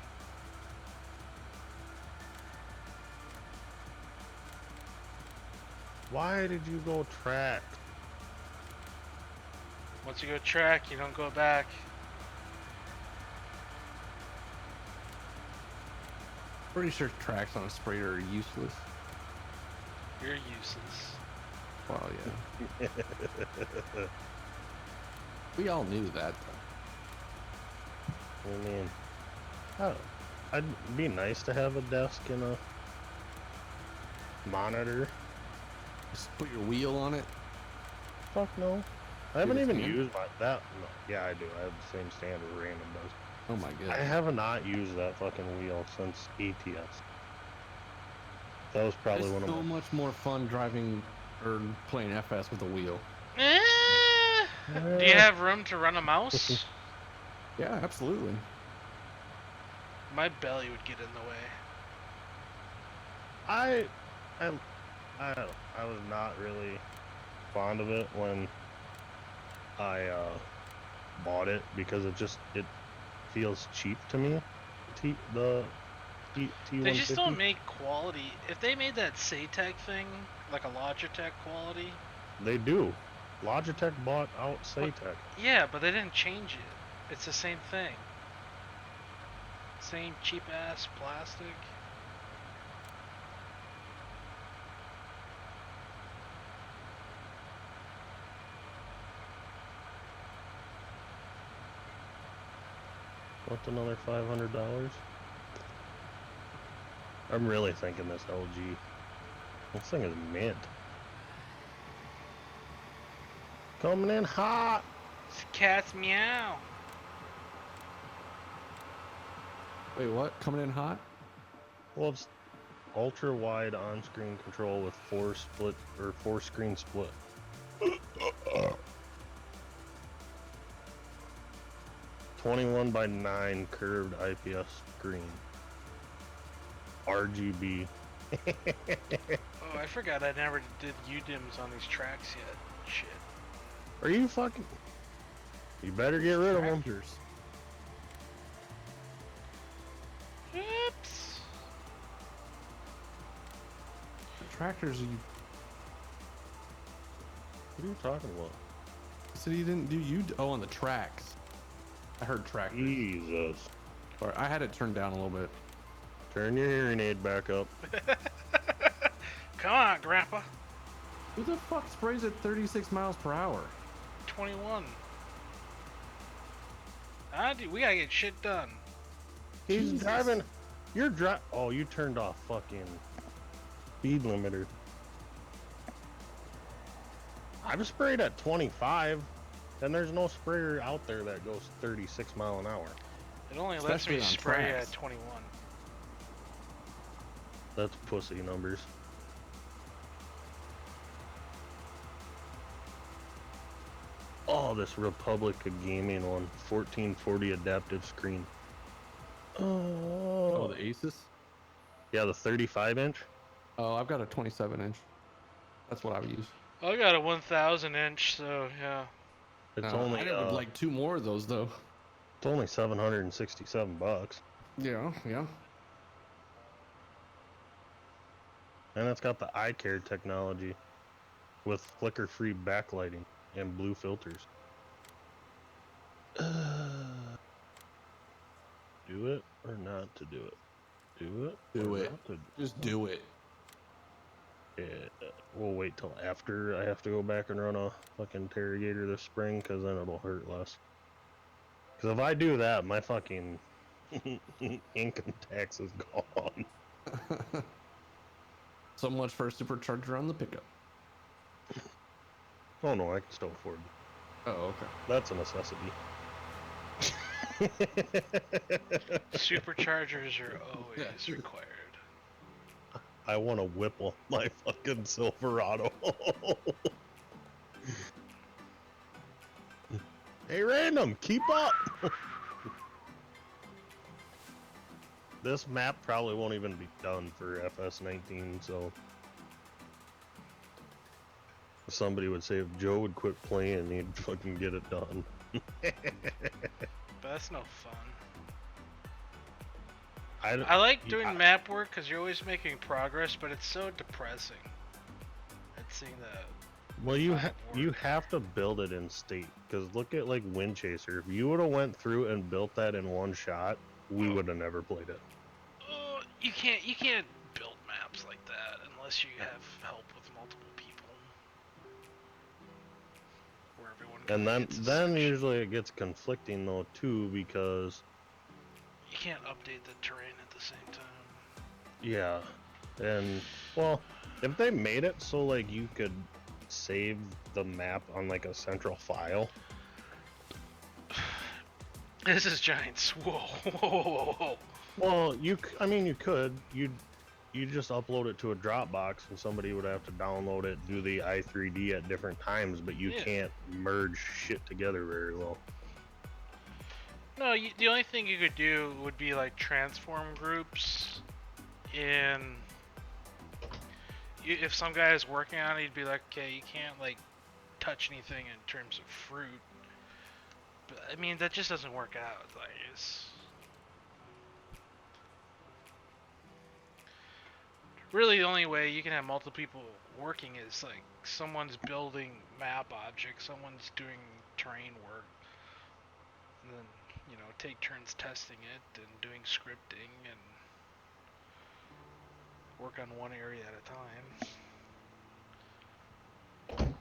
Why did you go track? Once you go track, you don't go back. Pretty sure tracks on a sprayer are useless. You're useless. Well, yeah. We all knew that, though. I mean, I'd be nice to have a desk and a monitor. Just put your wheel on it. Fuck no. I haven't even stand? used that. No, yeah, I do. I have the same stand as Random does. Oh my I goodness. have not used that fucking wheel since ATS. That was probably It's one of so my... much more fun driving or playing FS with a wheel. Do you have room to run a mouse? Yeah, absolutely. My belly would get in the way. I was not really fond of it when I bought it because it feels cheap to me. The T150. They just don't make quality. If they made that Saytech thing, like a Logitech quality. They do. Logitech bought out Saytech. Yeah, but they didn't change it. It's the same thing. Same cheap ass plastic. What's another $500? I'm really thinking this LG. This thing is mint. Coming in hot. Cat's meow. Wait, what? Coming in hot? Well, it's ultra wide on-screen control with 4 screen split. 21:9 curved IPS screen. RGB. Oh, I forgot I never did UDIMs on these tracks yet. Shit. Are you fucking... You better get rid of them. Tractors. Oops. The tractors, you What are you talking about? said you didn't do Oh, on the tracks. I heard tractors. Jesus. Or I had it turned down a little bit. Turn your hearing aid back up. Come on, Grandpa. Who the fuck sprays at 36 miles per hour? 21. Dude, we gotta get shit done. He's Jesus. driving. You're driving. Oh, you turned off fucking speed limiter. I've sprayed at 25, and there's no sprayer out there that goes 36 mile an hour. It only Especially lets me on spray tracks. at 21. That's pussy numbers. Oh, this Republic of Gaming one, 1440 adaptive screen. Oh, the Asus? Yeah, the 35 inch. Oh, I've got a 27 inch. That's what I would use. I got a 1000 inch, so yeah. It's only I would like 2 more of those though. it's only $767, Yeah, yeah. and it's got the eye care technology with flicker-free backlighting and blue filters. Do it or not to do it? Do it. Do or it. not to Just do it. Yeah, we'll wait till after I have to go back and run a fucking interrogator this spring, because then it'll hurt less. Because if I do that, my fucking income tax is gone. So much for a supercharger on the pickup. Oh no, I can still afford it. Oh, okay. That's a necessity. Superchargers are always required. I want to Whipple my fucking Silverado. Hey, Random, keep up! This map probably won't even be done for FS19, so... Somebody would say if Joe would quit playing, he'd fucking get it done. But that's no fun. I I like doing map work because you're always making progress, but it's so depressing. At seeing that. Well, you have to build it in state, because look at like Wind Chaser. If you would have went through and built that in one shot, we would have never played it. You can't build maps like that unless you have help with multiple people. Where everyone And then usually it gets conflicting though too, because you can't update the terrain at the same time. yeah, and well, if they made it so like you could save the map on like a central file. This is Giants. Whoa, whoa, whoa, whoa. Well, I mean, you could. You just upload it to a Dropbox, and somebody would have to download it, do the i3D at different times, but you can't merge shit together very well. No, the only thing you could do would be like transform groups. If some guy is working on it, he'd be like, okay, you can't like touch anything in terms of fruit. But I mean, that just doesn't work out. Like, it's really the only way you can have multiple people working is like someone's building map objects, someone's doing terrain work, and then take turns testing it and doing scripting and work on one area at a time.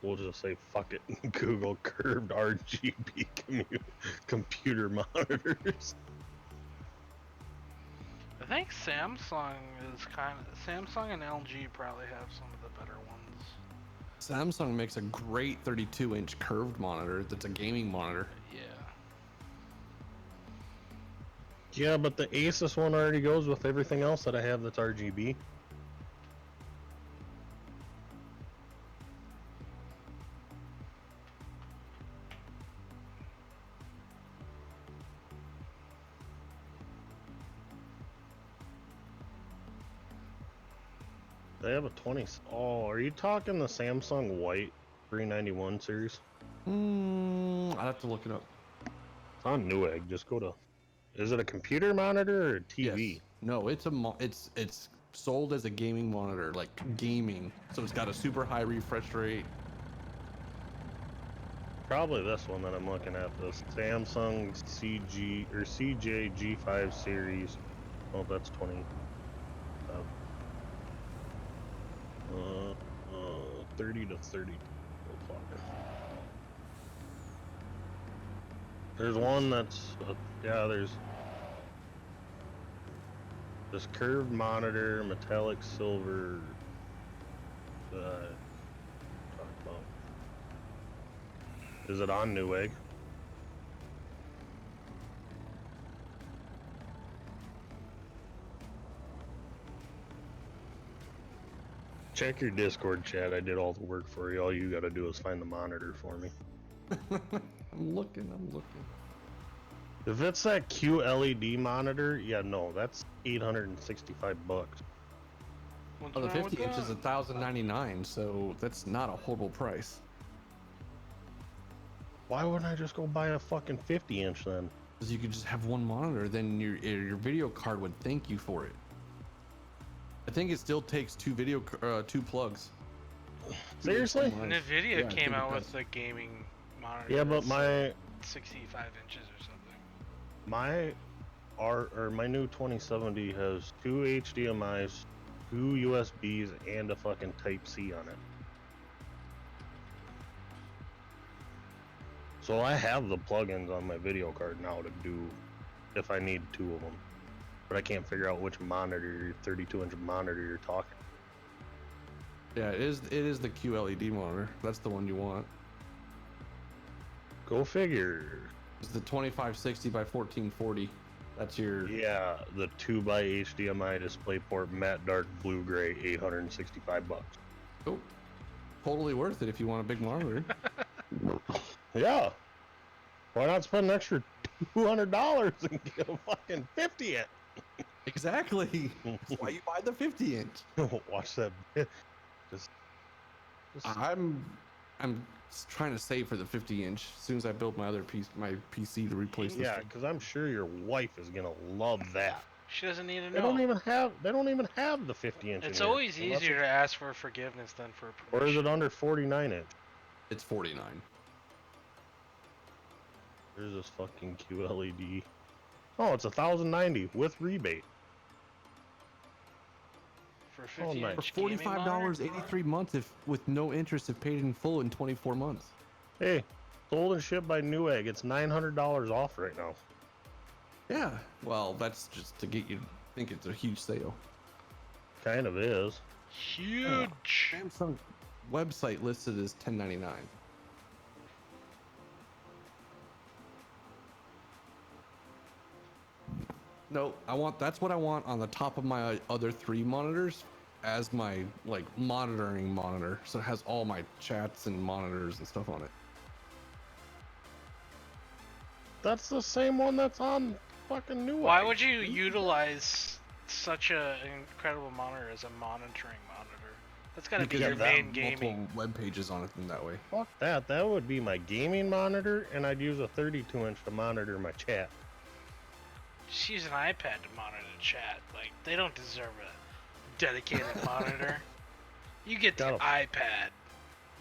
We'll just say fuck it and Google curved RGB computer monitors. I think Samsung and LG probably have some of the better ones. Samsung makes a great 32-inch curved monitor that's a gaming monitor. Yeah. Yeah, but the Asus one already goes with everything else that I have that's RGB. They have a 20. Oh, are you talking the Samsung White 391 series? I'd have to look it up. It's on Newegg. Just go to. Is it a computer monitor or a TV? Yes. No, it's it's sold as a gaming monitor, like gaming. So it's got a super high refresh rate. probably this one that I'm looking at. The Samsung CJ G5 series. Oh, that's 20. 30 to 30. Oh, fuck. There's one that's yeah. There's this curved monitor, metallic silver. Talk about. Is it on Newegg? Check your Discord chat. I did all the work for you. All you gotta do is find the monitor for me. I'm looking. If it's that QLED monitor, yeah, no, that's $865. What's Oh, the wrong with 50 inch is that? $1,099, so that's not a horrible price. Why wouldn't I just go buy a fucking 50-inch then? Because you could just have one monitor, then your video card would thank you for it. I think it still takes two plugs. Seriously? NVIDIA Yeah, I came think out it with does. the gaming monitor. Yeah, but that's, my 65 inches or something. my new 2070 has two HDMI's, two USBs, and a fucking Type C on it. So I have the plugins on my video card now to do if I need two of them. But I can't figure out which monitor, 32-inch monitor you're talking. Yeah, it is the QLED monitor. That's the one you want. Go figure. It's the 2560 by 1440. That's your Yeah, the 2x HDMI DisplayPort matte dark blue gray, $865. oh, totally worth it if you want a big monitor. Yeah. Why not spend an extra $200 and get a fucking 50-inch? Exactly. That's why you buy the 50 inch. Watch that. Just I'm trying to save for the 50 inch as soon as I build my PC to replace this. yeah, thing. because I'm sure your wife is gonna love that. She doesn't need to They know. don't even have the 50-inch. It's always easier to ask for forgiveness than for Or is permission. it under 49-inch? It's 49. There's this fucking QLED. Oh, it's $1,090 with rebate. For Oh, 50 nice. inch For gaming monitor? $45, 83 months with no interest if paid in full in 24 months. Hey, sold and shipped by Newegg. It's $900 off right now. Yeah. Well, that's just to get you to think it's a huge sale. Kind of is. Huge. Samsung website listed as $10.99. No, that's what I want on the top of my other three monitors as my like monitoring monitor. So it has all my chats and monitors and stuff on it. That's the same one that's on fucking Newegg. Why would you utilize such an incredible monitor as a monitoring monitor? That's gotta be Because your I have main gaming. multiple web pages on it in that way. Fuck that. That would be my gaming monitor, and I'd use a 32-inch to monitor my chat. Just use an iPad to monitor the chat. Like, they don't deserve a dedicated monitor. You get the Got a- iPad.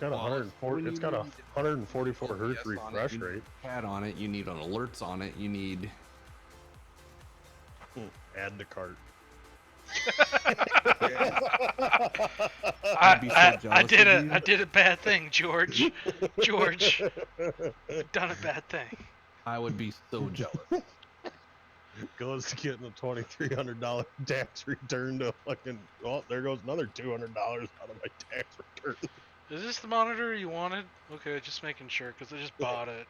Got Well, 104. when It's you got a need 144 hertz OBS on it, refresh you need rate. a pad on it. You need an alerts on it. You need. Add to cart. I'd be so jealous I did of you. I did a bad thing, George. George, you've done a bad thing. I would be so jealous. Goes to getting a $2,300 tax return to fucking. Oh, there goes another $200 out of my tax return. Is this the monitor you wanted? Okay, just making sure, because I just bought it.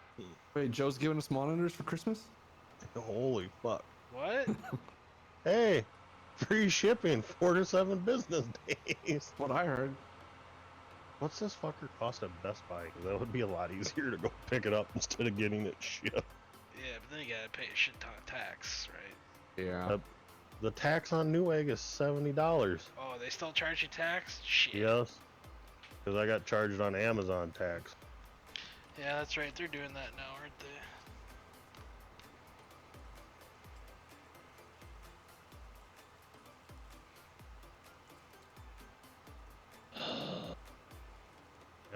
Wait, Joe's giving us monitors for Christmas? Holy fuck. What? Hey, free shipping 4 to 7 business days. That's what I heard. What's this fucker cost at Best Buy? 'Cause that would be a lot easier to go pick it up instead of getting it shipped. Yeah, but then you gotta pay a shit ton of tax, right? Yeah. The tax on Newegg is $70. Oh, they still charge you tax? Shit. Yes. Because I got charged on Amazon tax. Yeah, that's right. They're doing that now, aren't they?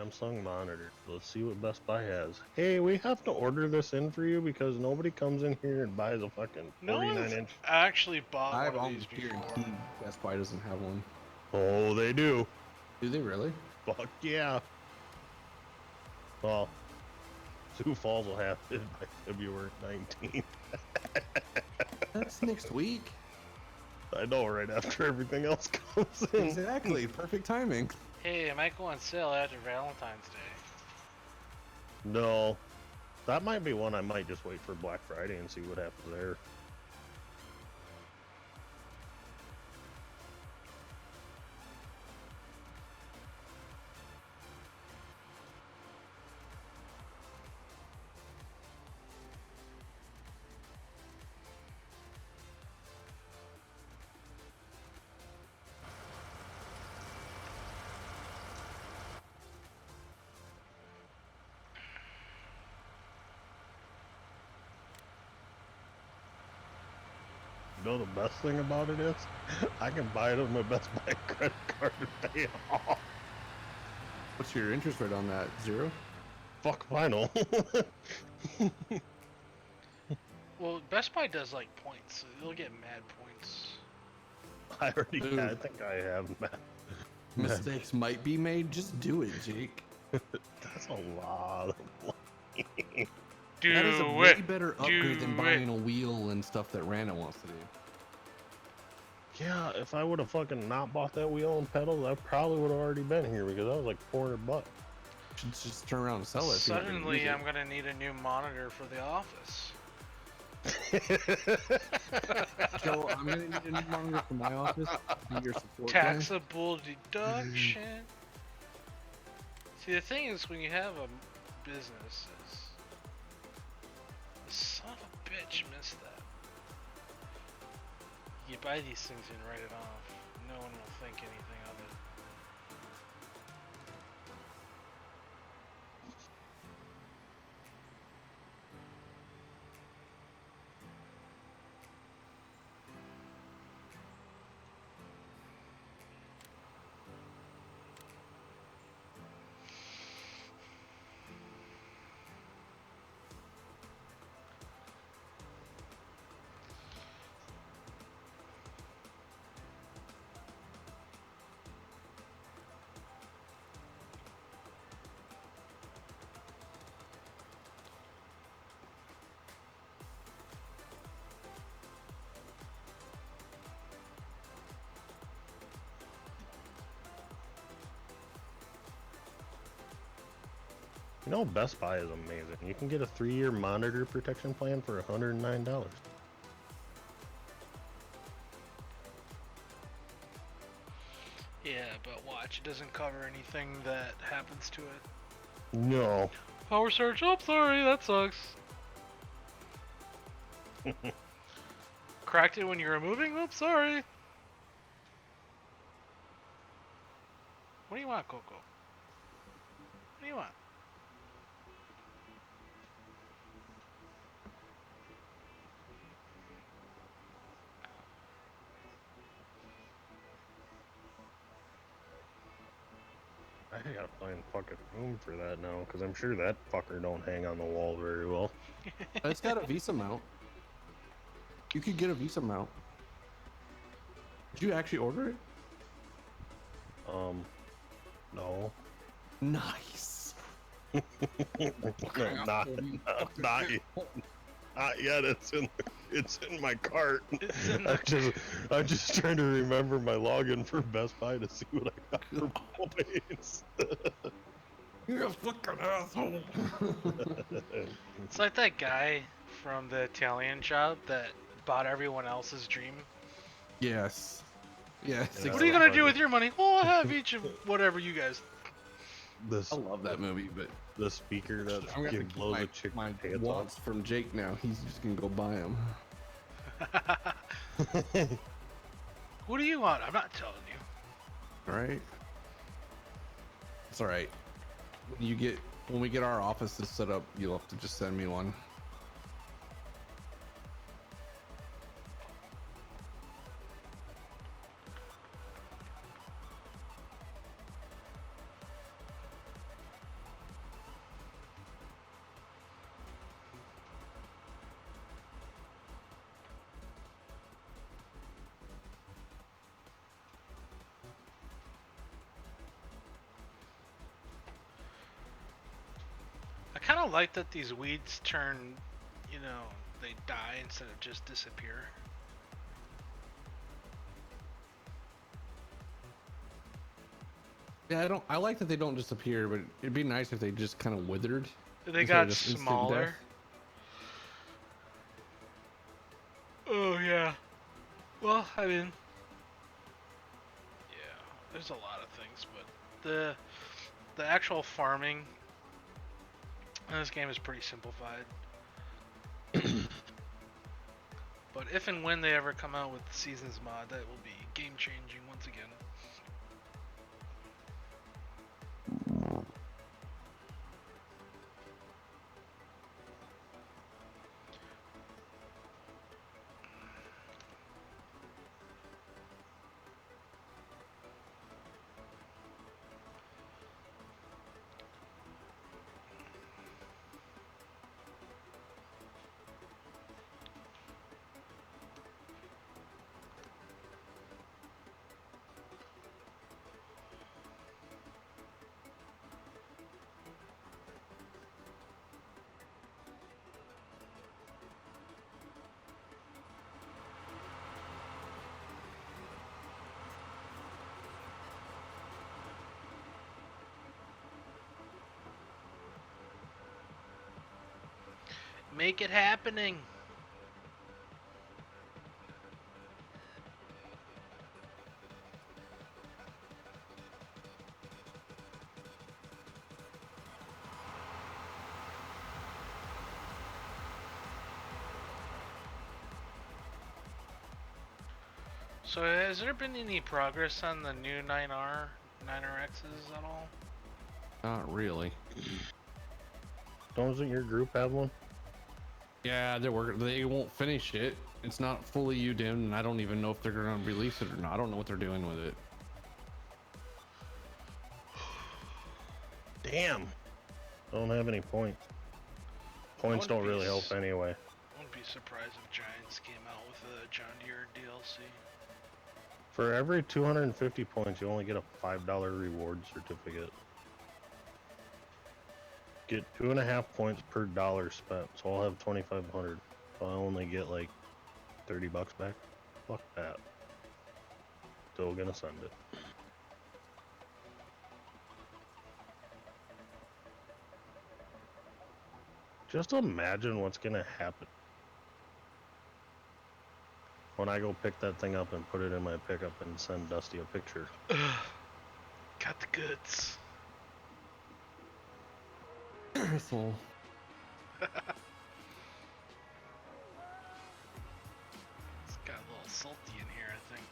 I'm Samsung monitor. Let's see what Best Buy has. Hey, we have to order this in for you because nobody comes in here and buys a fucking No 49 one's inch. actually bought I one of these volunteer before. and Best Buy doesn't have one. Oh, they do. Do they really? Fuck yeah. Well, Sioux Falls will have it by February 19th. That's next week. I know, right after everything else comes in. Exactly. Perfect timing. Hey, it might go on sale after Valentine's Day. No. That might be one I might just wait for Black Friday and see what happens there. You know the best thing about it is, I can buy it with my Best Buy credit card and pay it off. What's your interest rate on that? 0? Fuck final. Well, Best Buy does like points. So you'll get mad points. I already Dude. I think I have that. Mistakes might be made. Just do it, Jake. That's a lot of money. Do That is a it. way better upgrade Do than buying a wheel and stuff that Rana wants to do. Yeah, if I would have fucking not bought that wheel and pedals, I probably would have already been here because that was like $400. Should just turn around and sell it. if you're not gonna Suddenly, use it. I'm gonna need a new monitor for the office. Joe, I'm gonna need a new monitor for my office. Be your support guy. Taxable deduction. See, the thing is, when you have a business, the son of a bitch missed that. You buy these things and write it off. No one will think anything of it. You know, Best Buy is amazing. You can get a 3-year monitor protection plan for $109. Yeah, but watch, it doesn't cover anything that happens to it. No. Power surge, oh, sorry, that sucks. Cracked it when you were moving, oops, sorry. What do you want, Coco? What do you want? I gotta find fucking room for that now, because I'm sure that fucker don't hang on the wall very well. It's got a Visa mount. You could get a Visa mount. Did you actually order it? No. Nice. not yet. Not yet. It's in my cart. It's in the I'm just trying to remember my login for Best Buy to see what I got for points. You're a fucking asshole. It's like that guy from the Italian Job that bought everyone else's dream. Yes. Yes. Yeah. What are you gonna do with your money? Well, I have each of whatever you guys. I love that movie, but The speaker that I'm gonna fucking keep blows my, a chick my pants off. wants from Jake now. He's just gonna go buy them. What do you want? I'm not telling you. All right. It's all right. When we get our offices set up, you'll have to just send me one. kind of like that these weeds turn, you know, they die instead of just disappear. Yeah, I like that they don't disappear, but it'd be nice if they just kind of withered. They instead of got just instant smaller. death. Oh yeah. Well, I mean, yeah, there's a lot of things, but the actual farming in this game is pretty simplified. But if and when they ever come out with the Seasons mod, that will be game changing once again. Make it happening. So has there been any progress on the new 9RXs at all? Not really. Doesn't your group have one? Yeah, they're working. They won't finish it. It's not fully UDIM'd, and I don't even know if they're going to release it or not. I don't know what they're doing with it. Damn. Don't have any points. Points don't really help anyway. I wouldn't be surprised if Giants came out with a John Deere DLC. For every 250 points, you only get a $5 reward certificate. Get 2.5 points per dollar spent, so I'll have 2,500. So I only get like 30 bucks back. Fuck that. Still gonna send it. Just imagine what's gonna happen when I go pick that thing up and put it in my pickup and send Dusty a picture. Got the goods. So, It's got a little salty in here, I think.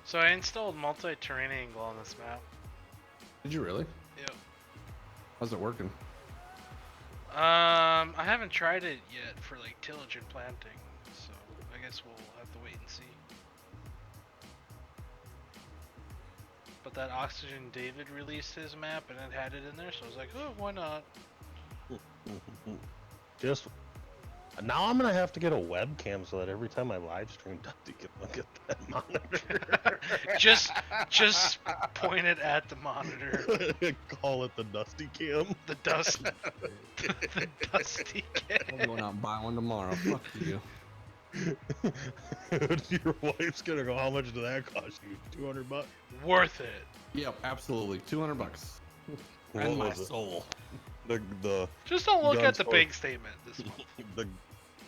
So I installed multi-terrain angle on this map. did you really? Yep. How's it working? I haven't tried it yet for like tillage and planting, so I guess we'll have to wait and see. But that Oxygen David released his map and it had it in there, so I was like, oh, why not? Just now I'm gonna have to get a webcam so that every time I live stream, Dusty can look at that monitor. just point it at the monitor. Call it the Dusty Cam. The dusty I'm kid. going out and buy one tomorrow. Fuck you. Your wife's gonna go, how much did that cost you? 200 bucks? Worth it. Yep, absolutely. 200 bucks. What And my was it? soul. The Just don't look gun at the store. big statement this month.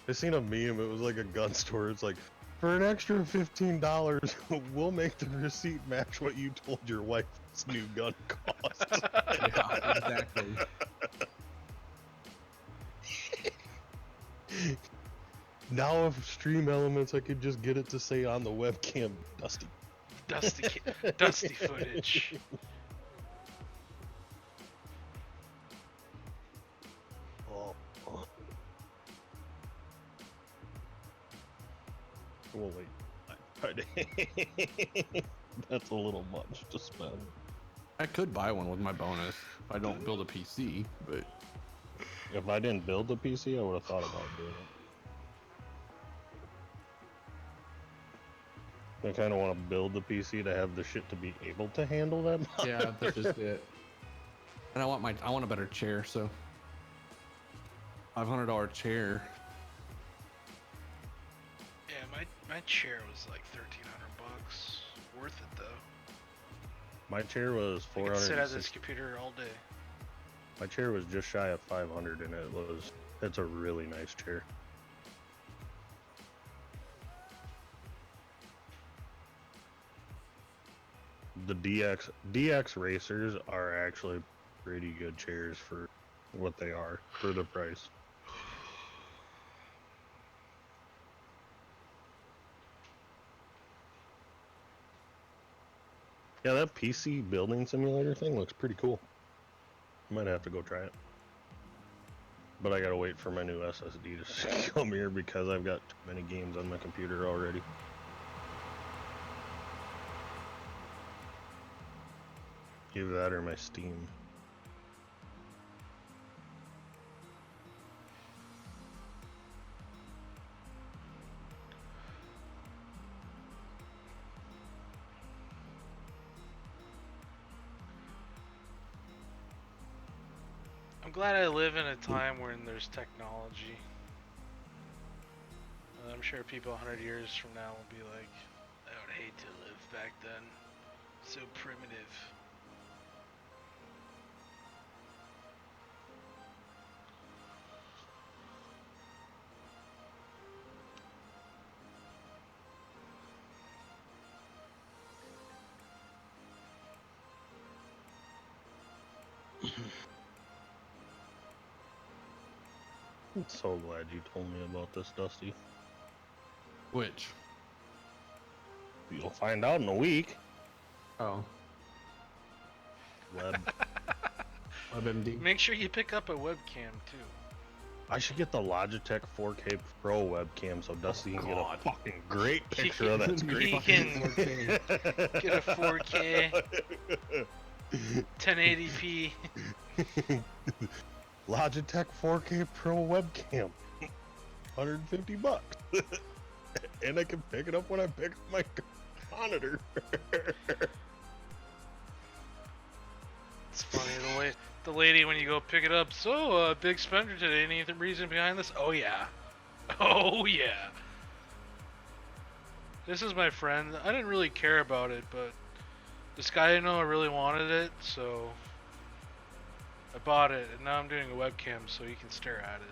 I seen a meme, it was like a gun store, it's like, for an extra $15, we'll make the receipt match what you told your wife this new gun costs. Yeah, exactly. Now if Stream Elements, I could just get it to say on the webcam, Dusty. Dusty footage. Oh. Well, wait. That's a little much to spend. I could buy one with my bonus if I don't build a PC, but If I didn't build the PC, I would have thought about doing it. I kind of want to build the PC to have the shit to be able to handle that much. Yeah, that's just it. And I want a better chair, so $500 chair. Yeah, my chair was like $1,300. Worth it though. My chair was I could sit at this 460. computer all day. My chair was just shy of 500, and it's a really nice chair. The DX racers are actually pretty good chairs for what they are for the price. Yeah, that PC building simulator thing looks pretty cool. Might have to go try it. But I gotta wait for my new SSD to come here because I've got too many games on my computer already. Either that or my Steam. I'm glad I live in a time when there's technology. I'm sure people 100 years from now will be like, I would hate to live back then. So primitive. I'm so glad you told me about this, Dusty. Which? You'll find out in a week. Oh. Web. WebMD. Make sure you pick up a webcam too. I should get the Logitech 4K Pro webcam so Dusty can get a fucking great picture of that He screen. can get a 4K 1080p. Logitech 4K Pro webcam. $150. And I can pick it up when I pick up my monitor. It's funny the lady when you go pick it up. So big spender today. Any reason behind this? Oh yeah, oh yeah. This is my friend. I didn't really care about it, but this guy I know really wanted it, so I bought it, and now I'm doing a webcam so you can stare at it.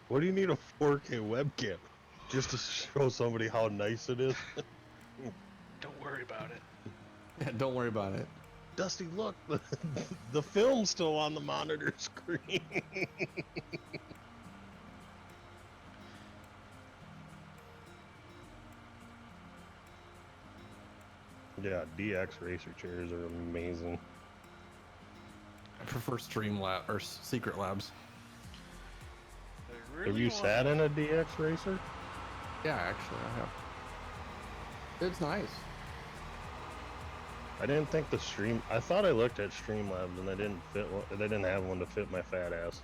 What do you need a 4K webcam? Just to show somebody how nice it is? Don't worry about it. Yeah, don't worry about it. Dusty, look, the film's still on the monitor screen. Yeah, DX racer chairs are amazing. I prefer Streamlab or Secret Labs. I really Have you want- sat in a DX racer? Yeah, actually, I have. It's nice. I didn't think I thought I looked at Streamlabs and they didn't fit one, they didn't have one to fit my fat ass.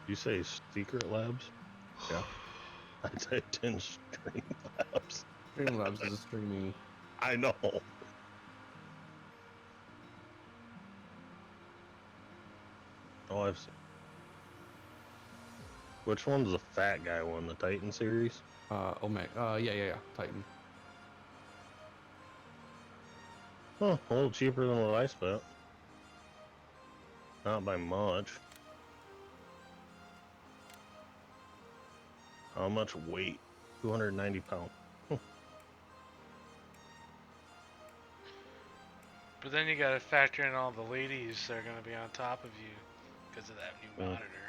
You say Secret Labs? Yeah. I typed in Streamlabs. Streamlabs is a streaming. I know. Oh, I've seen. Which one's the fat guy one? The Titan series? Omega. Yeah. Titan. Huh, a little cheaper than what I spent. Not by much. How much weight? 290 pounds. But then you gotta factor in all the ladies that are gonna be on top of you because of that new Mm. monitor.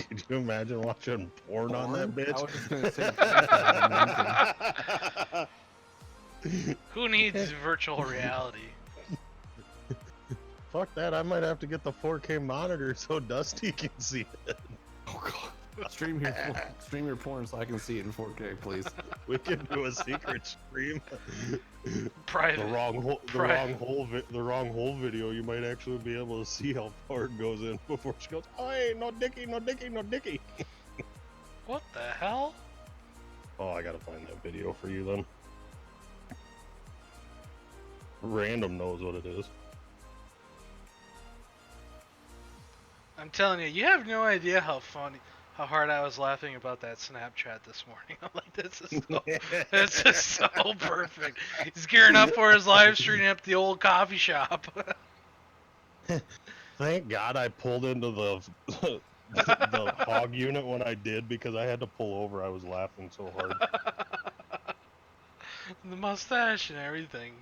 Could you imagine watching porn on that bitch? I was just gonna say. Who needs virtual reality? Fuck that, I might have to get the 4K monitor so Dusty can see it. Oh god, that's stream your porn so I can see it in 4K, please. We can do a secret stream. Private. The wrong hole video. You might actually be able to see how far it goes in before she goes. Hey, no dicky, no dicky, no dicky. What the hell? Oh, I gotta find that video for you then. Random knows what it is. I'm telling you, you have no idea how hard I was laughing about that Snapchat this morning. I'm like, this is so perfect. He's gearing up for his live stream at the old coffee shop. Thank God I pulled into the the hog unit when I did, because I had to pull over. I was laughing so hard. The mustache and everything.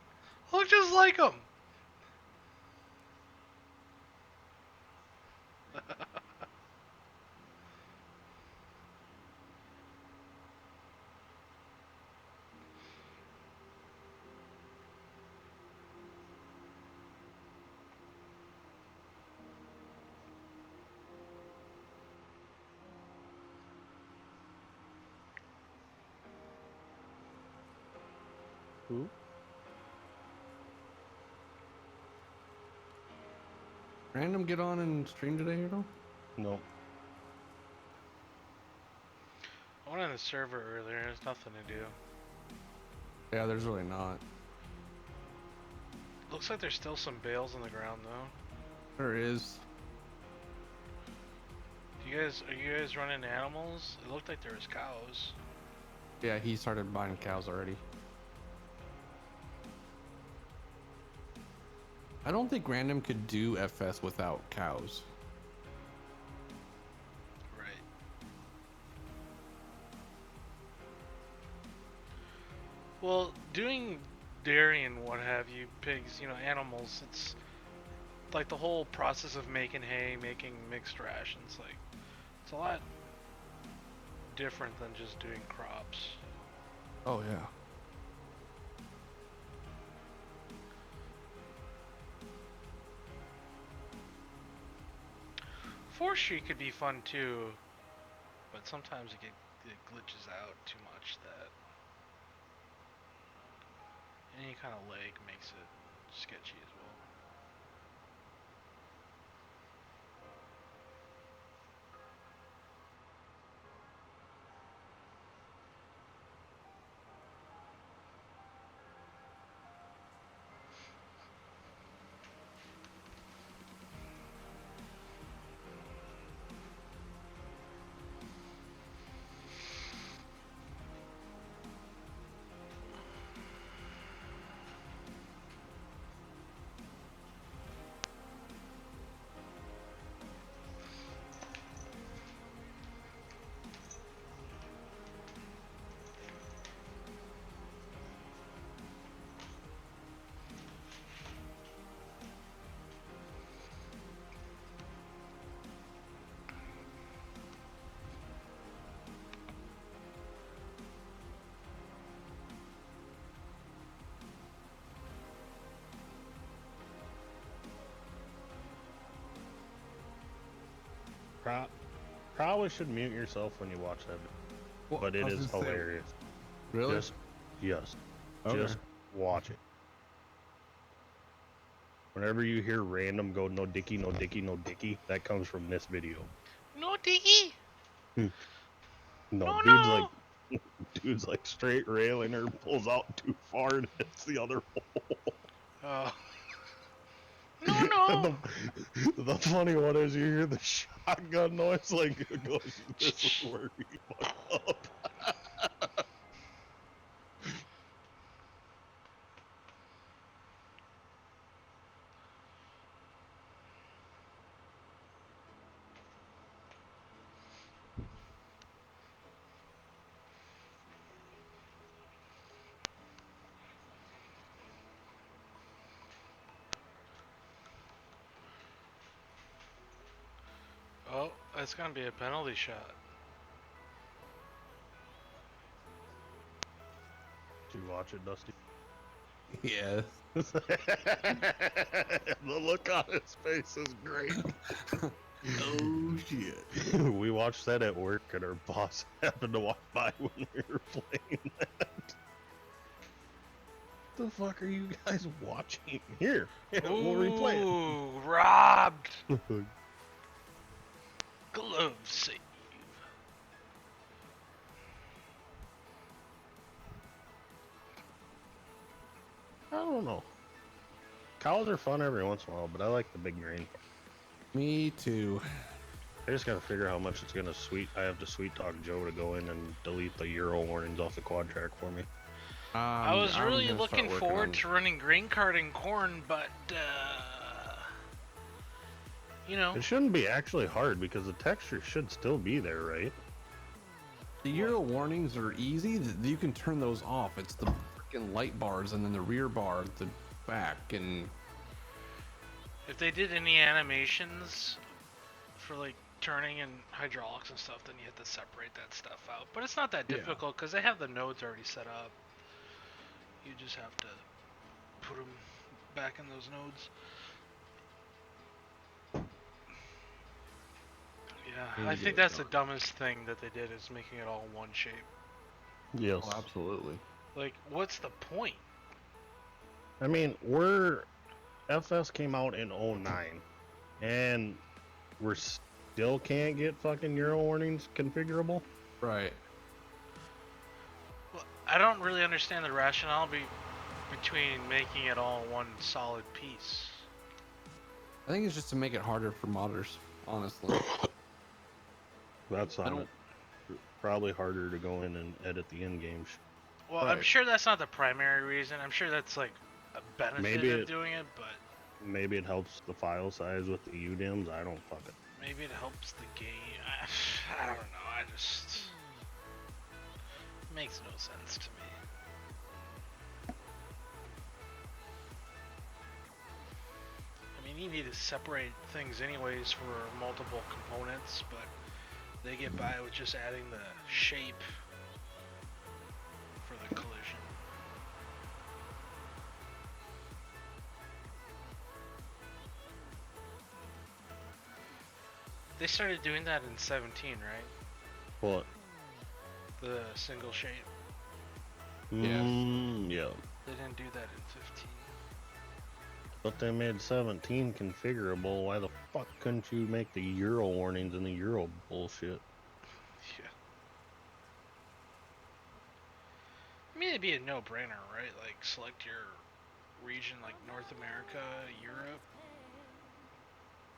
Look just like him. Who? Random get on and stream today, or no? No. I went on the server earlier. There's nothing to do. Yeah, there's really not. Looks like there's still some bales on the ground though. There is. Are you guys running animals? It looked like there was cows. Yeah, he started buying cows already. I don't think Random could do FS without cows. Right. Well, doing dairy and what have you, pigs, animals, it's like the whole process of making hay, making mixed rations, like, it's a lot different than just doing crops. Oh, yeah. Forestry could be fun too, but sometimes it glitches out too much that any kind of lag makes it sketchy as well. Probably should mute yourself when you watch that video. Well, But it is hilarious. Really? Yes. Okay. Just watch it. Whenever you hear Random go no dicky, no dicky, no dicky, that comes from this video. No diggy! No, No, dude's like straight railing her, pulls out too far and hits the other hole. Oh. No! The funny one is you hear the shotgun noise, like it goes, this is where he fucked up. Oh, that's gonna be a penalty shot. Did you watch it, Dusty? Yeah. The look on his face is great. Oh, shit. We watched that at work. and our boss happened to walk by when we were playing that. The fuck are you guys watching? Here, we'll replay it. Ooh, robbed. Glove save. I don't know. Cows are fun every once in a while, but I like the big grain. Me too. I just gotta figure out how much it's gonna I have to sweet talk Joe to go in and delete the Euro warnings off the quad track for me. I was really looking forward to running grain cart and corn, but you know, It shouldn't be actually hard because the texture should still be there, right? The Euro warnings are easy. You can turn those off. It's the freaking light bars and then the rear bar at the back. And if they did any animations for like turning and hydraulics and stuff, then you have to separate that stuff out. But it's not that difficult because they have the nodes already set up. You just have to put them back in those nodes. Yeah, I think that's the dumbest thing that they did is making it all one shape. Yes. oh, absolutely. Like, what's the point? I mean, FS came out in 09, and we're still can't get fucking Euro warnings configurable? Right. Well, I don't really understand the rationale between making it all one solid piece. I think it's just to make it harder for modders, honestly. That's on it. Probably harder to go in and edit the in-game. Well, I'm sure that's not the primary reason. I'm sure that's like a benefit of doing it, but maybe it helps the file size with the UDIMs. I don't fucking. Maybe it helps the game. I don't know. I just it makes no sense to me. I mean, you need to separate things anyways for multiple components, but they get by with just adding the shape for the collision. They started doing that in 17, right? What? The single shape. Yeah. Yeah. They didn't do that in 15. But they made 17 configurable. Why the fuck couldn't you make the Euro warnings and the Euro bullshit? Yeah. I mean, it'd be a no-brainer, right? Like, select your region, like North America, Europe.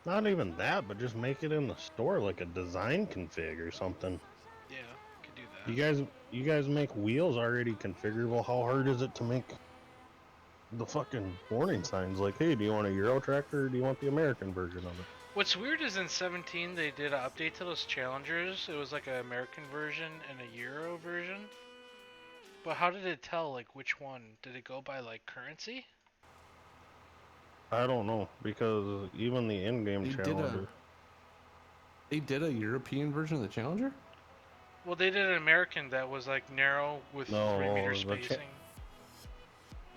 Not even that, but just make it in the store like a design config or something. Yeah, could do that. You guys make wheels already configurable. How hard is it to make the fucking warning signs? Like, hey, do you want a Euro tractor or do you want the American version of it? What's weird is in 17 they did an update to those challengers. It was like an American version and a Euro version. But how did it tell like which one? Did it go by like currency? I don't know, because even the in-game challenger. They did a European version of the Challenger? Well, they did an American that was like narrow with 3 meter spacing.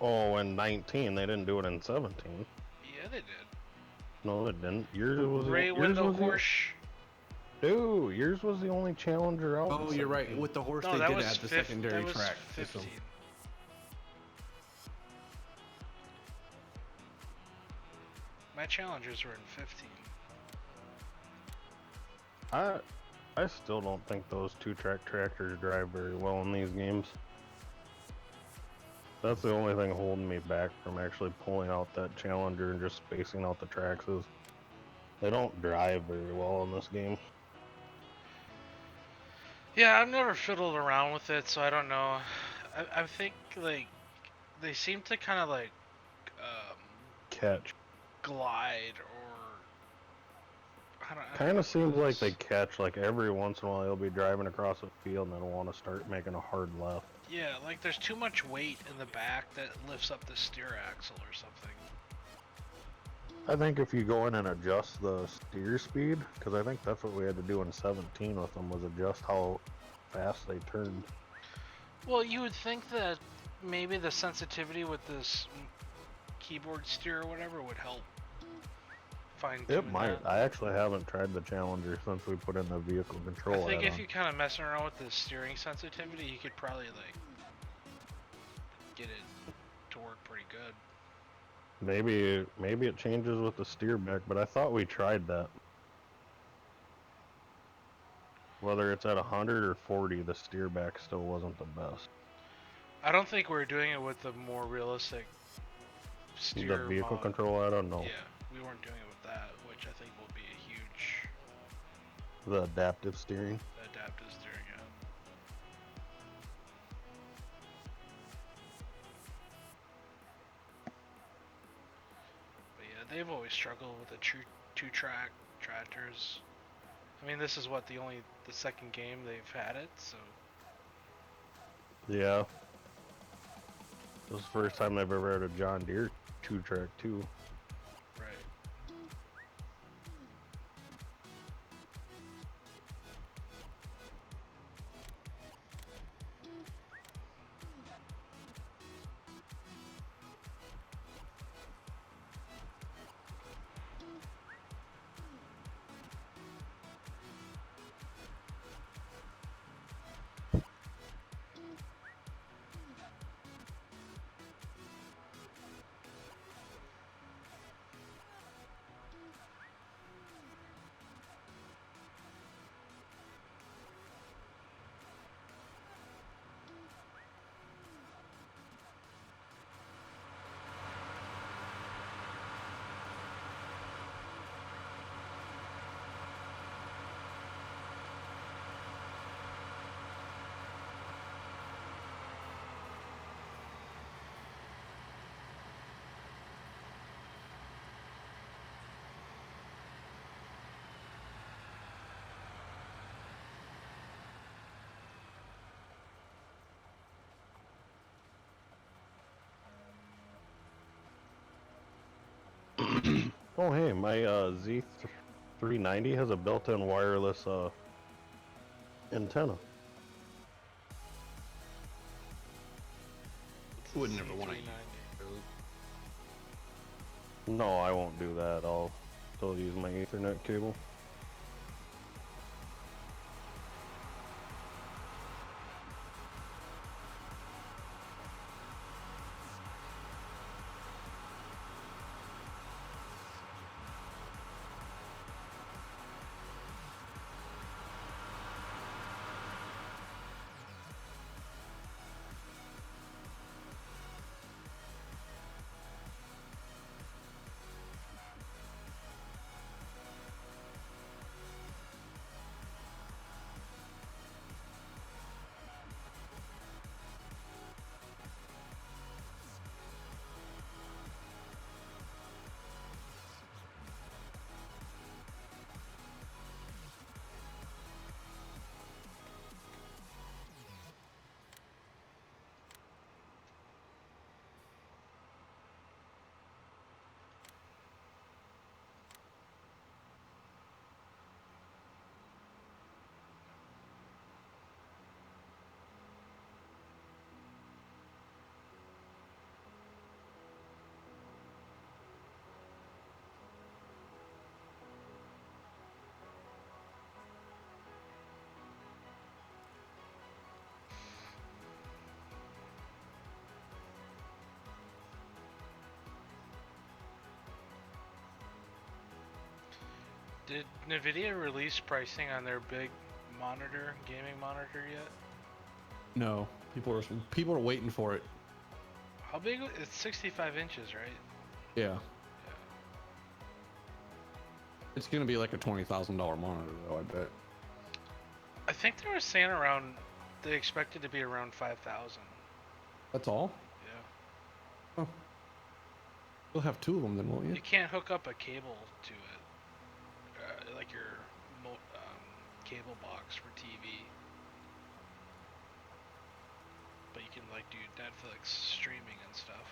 Oh, in 19, they didn't do it in 17. Yeah, they did. No, they didn't. Yours was Dude, yours was the only challenger out. Oh, you're right. With the horse, no, they did add the secondary track. 15. My challengers were in 15. I still don't think those two-track tractors drive very well in these games. That's the only thing holding me back from actually pulling out that Challenger and just spacing out the tracks is they don't drive very well in this game. Yeah, I've never fiddled around with it, so I don't know. I think like they seem to kind of like catch, glide, or I don't. Kind of seems like they catch. Like every once in a while, you'll be driving across a field and they'll want to start making a hard left. Yeah, like there's too much weight in the back that lifts up the steer axle or something. I think if you go in and adjust the steer speed, because I think that's what we had to do in 17 with them, was adjust how fast they turned. Well, you would think that maybe the sensitivity with this keyboard steer or whatever would help fine tune It might. that. I actually haven't tried the Challenger since we put in the vehicle I control think if add-on. you kind of mess around with the steering sensitivity, you could probably like get it to work pretty good. Maybe it changes with the steer back, but I thought we tried that. Whether it's at 100 or 40, the steer back still wasn't the best. I don't think we're doing it with the more realistic steer The vehicle mod. control add-on, no. Yeah, we weren't doing it with that, which I think will be a huge The adaptive steering. adaptive steering. Yeah. But yeah, they've always struggled with the two-track tractors. I mean, this is what the second game they've had it, so. Yeah. This is the first time I've ever had a John Deere 2-track too. Right. Oh hey, my Z390 has a built-in wireless antenna. Would never want to use C390. No, I won't do that. I'll still use my Ethernet cable. Did Nvidia release pricing on their big monitor, gaming monitor yet? No, people are waiting for it. How big? It's 65 inches, right? Yeah. It's gonna be like a $20,000 monitor, though. I bet. I think they were saying around. They expected to be around 5,000. That's all. Yeah. Oh. You'll have two of them then, won't you? You can't hook up a cable to it, like your cable box for TV. But you can like do Netflix streaming and stuff.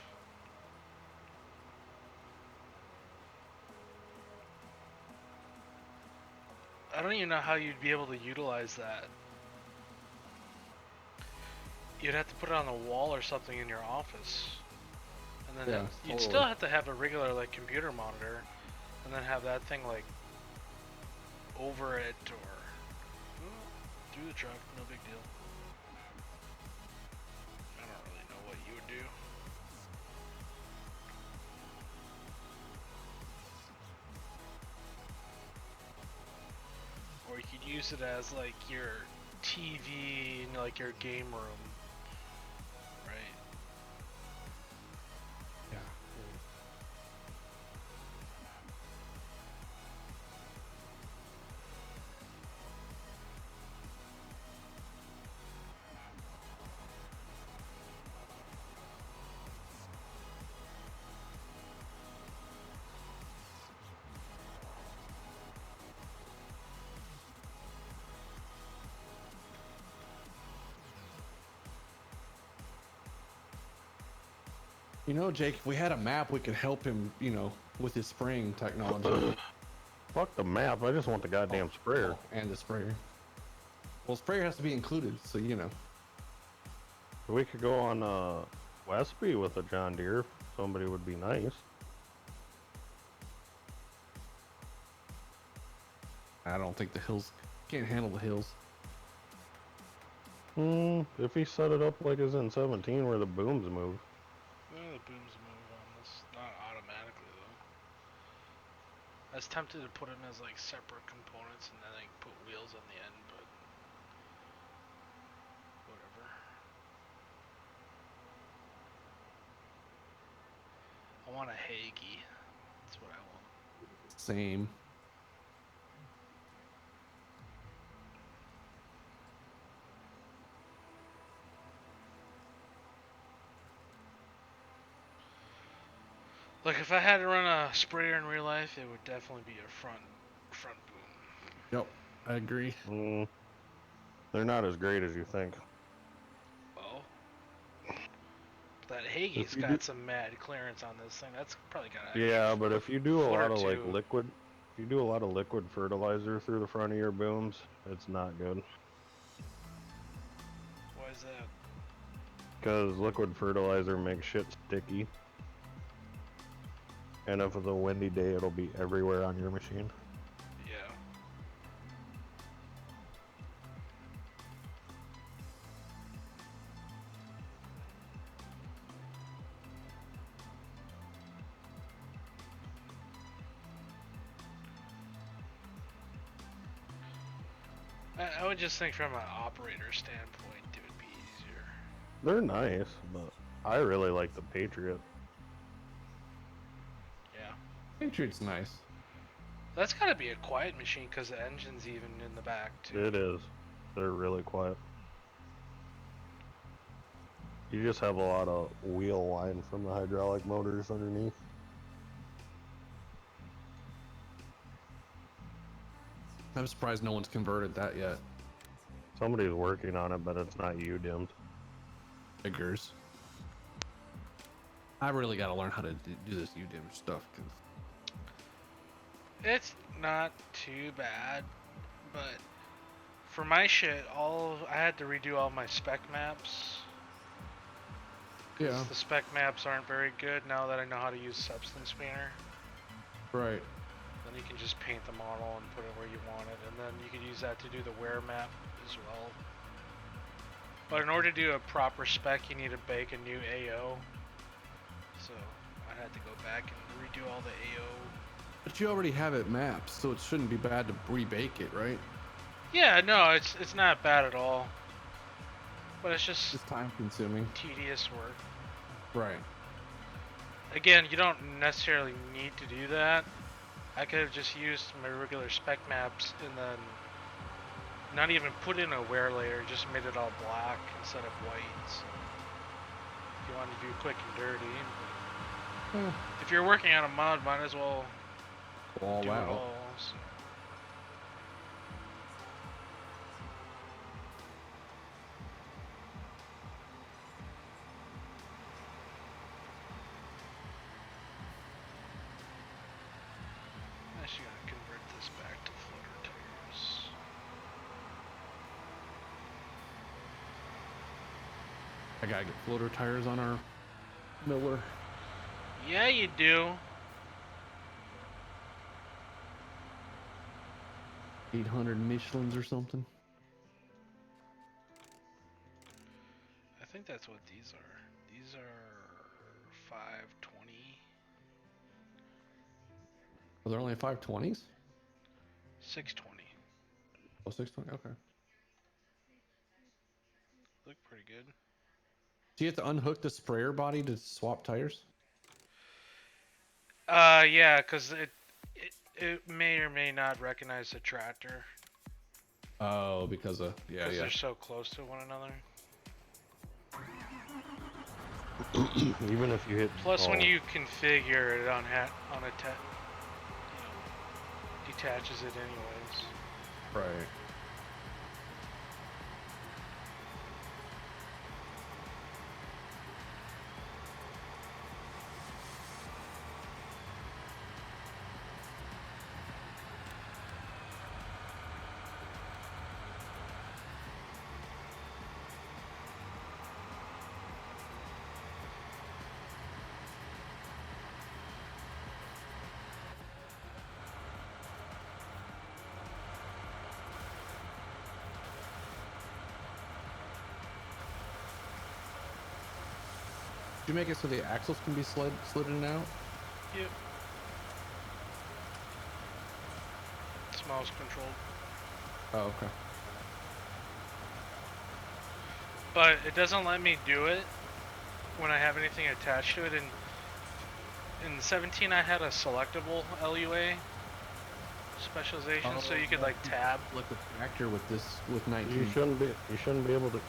I don't even know how you'd be able to utilize that. You'd have to put it on a wall or something in your office. And then Yeah, you'd totally. still have to have a regular like computer monitor. and then have that thing like over it or through the truck, no big deal. I don't really know what you would do. Or you could use it as like your TV in like your game room, right? Yeah. You know, Jake, if we had a map, we could help him, you know, with his spraying technology. Fuck the map. I just want the goddamn sprayer. And the sprayer. Well, sprayer has to be included, so you know. We could go on Westby with a John Deere. If somebody would be nice. I don't think the hills can't handle the hills. If he set it up like it's in 17 where the booms move. Well, the booms move on this, not automatically though. I was tempted to put them as like separate components and then like put wheels on the end, but whatever. I want a Hagee. That's what I want. Same. Like if I had to run a sprayer in real life, it would definitely be a front boom. Yep, I agree. They're not as great as you think. Well, that Hagee's got some mad clearance on this thing. That's probably got. Yeah, but if you do a lot of like liquid, if you do a lot of liquid fertilizer through the front of your booms, it's not good. Why is that? Because liquid fertilizer makes shit sticky. And if it's a windy day, it'll be everywhere on your machine. Yeah. I would just think from an operator standpoint, it would be easier. They're nice, but I really like the Patriot. Yeah. Patriot's nice. That's gotta be a quiet machine because the engine's even in the back too. It is. They're really quiet. You just have a lot of wheel line from the hydraulic motors underneath. I'm surprised no one's converted that yet. Somebody's working on it, but it's not you, dimmed. Figures. I really got to learn how to do this UDIM stuff. Cause it's not too bad, but for my shit, I had to redo all my spec maps. Yeah. The spec maps aren't very good now that I know how to use Substance Painter. Right. Then you can just paint the model and put it where you want it, and then you could use that to do the wear map as well. But in order to do a proper spec, you need to bake a new AO. So I had to go back and redo all the AO. But you already have it mapped, so it shouldn't be bad to rebake it, right? Yeah, no, it's not bad at all. But it's just time consuming. Tedious work. Right. Again, you don't necessarily need to do that. I could have just used my regular spec maps and then not even put in a wear layer, just made it all black instead of white. So if you want to do quick and dirty. But if you're working on a mod, might as well all do it out. all. So. I actually gotta convert this back to floater tires. I gotta get floater tires on our Miller. Yeah, you do. 800 Michelins or something. I think that's what these are. These are 520. Are there only 520s? 620. Oh, 620. Okay. Look pretty good. Do you have to unhook the sprayer body to swap tires? Yeah, because it may or may not recognize the tractor. Oh, because of Because they're so close to one another. Even if you hit. Plus, when you configure it on detaches it anyways. Right. Did you make it so the axles can be slid in and out? Yep. It's mouse controlled. Oh, okay. But it doesn't let me do it when I have anything attached to it. In the 17, I had a selectable LUA specialization, so you could like tab. Like the tractor with 19. You shouldn't be able to.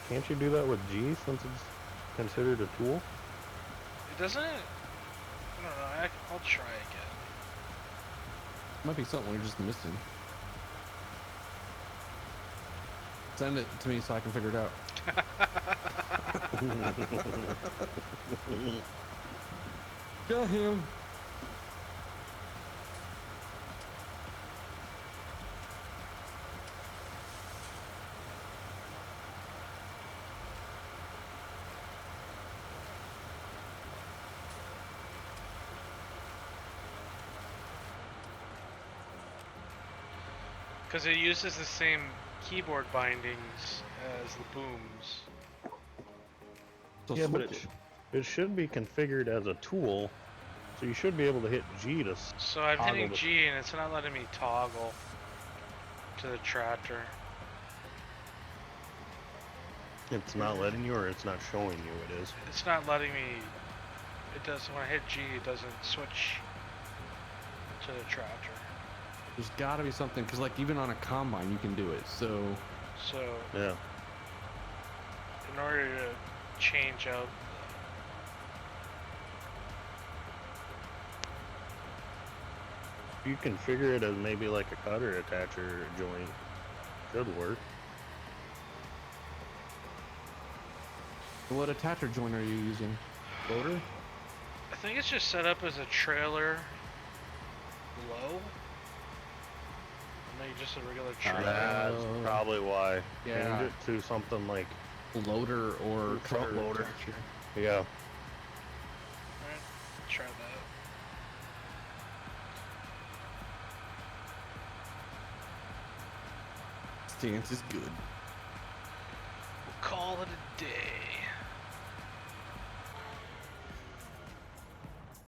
Can't you do that with G since it's considered a tool? It doesn't. I don't know. I'll try again. Might be something we're just missing. Send it to me so I can figure it out. Got him. Because it uses the same keyboard bindings as the booms. So Yeah, but it should be configured as a tool, so you should be able to hit G to. So I'm hitting the... G and it's not letting me toggle to the tractor. It's not letting you, or it's not showing you. It is. It's not letting me. It does when I hit G. It doesn't switch to the tractor. There's got to be something, because like even on a combine you can do it. So Yeah. In order to change out You configure it as maybe like a cutter attacher joint. Should work. what attacher joint are you using? Loader? I think it's just set up as a trailer low. Maybe just a regular trailer. That's probably why. Yeah. Change it to something like Loader or front cutter loader. attacher. Yeah. Alright, try that. Stance is good. We'll call it a day.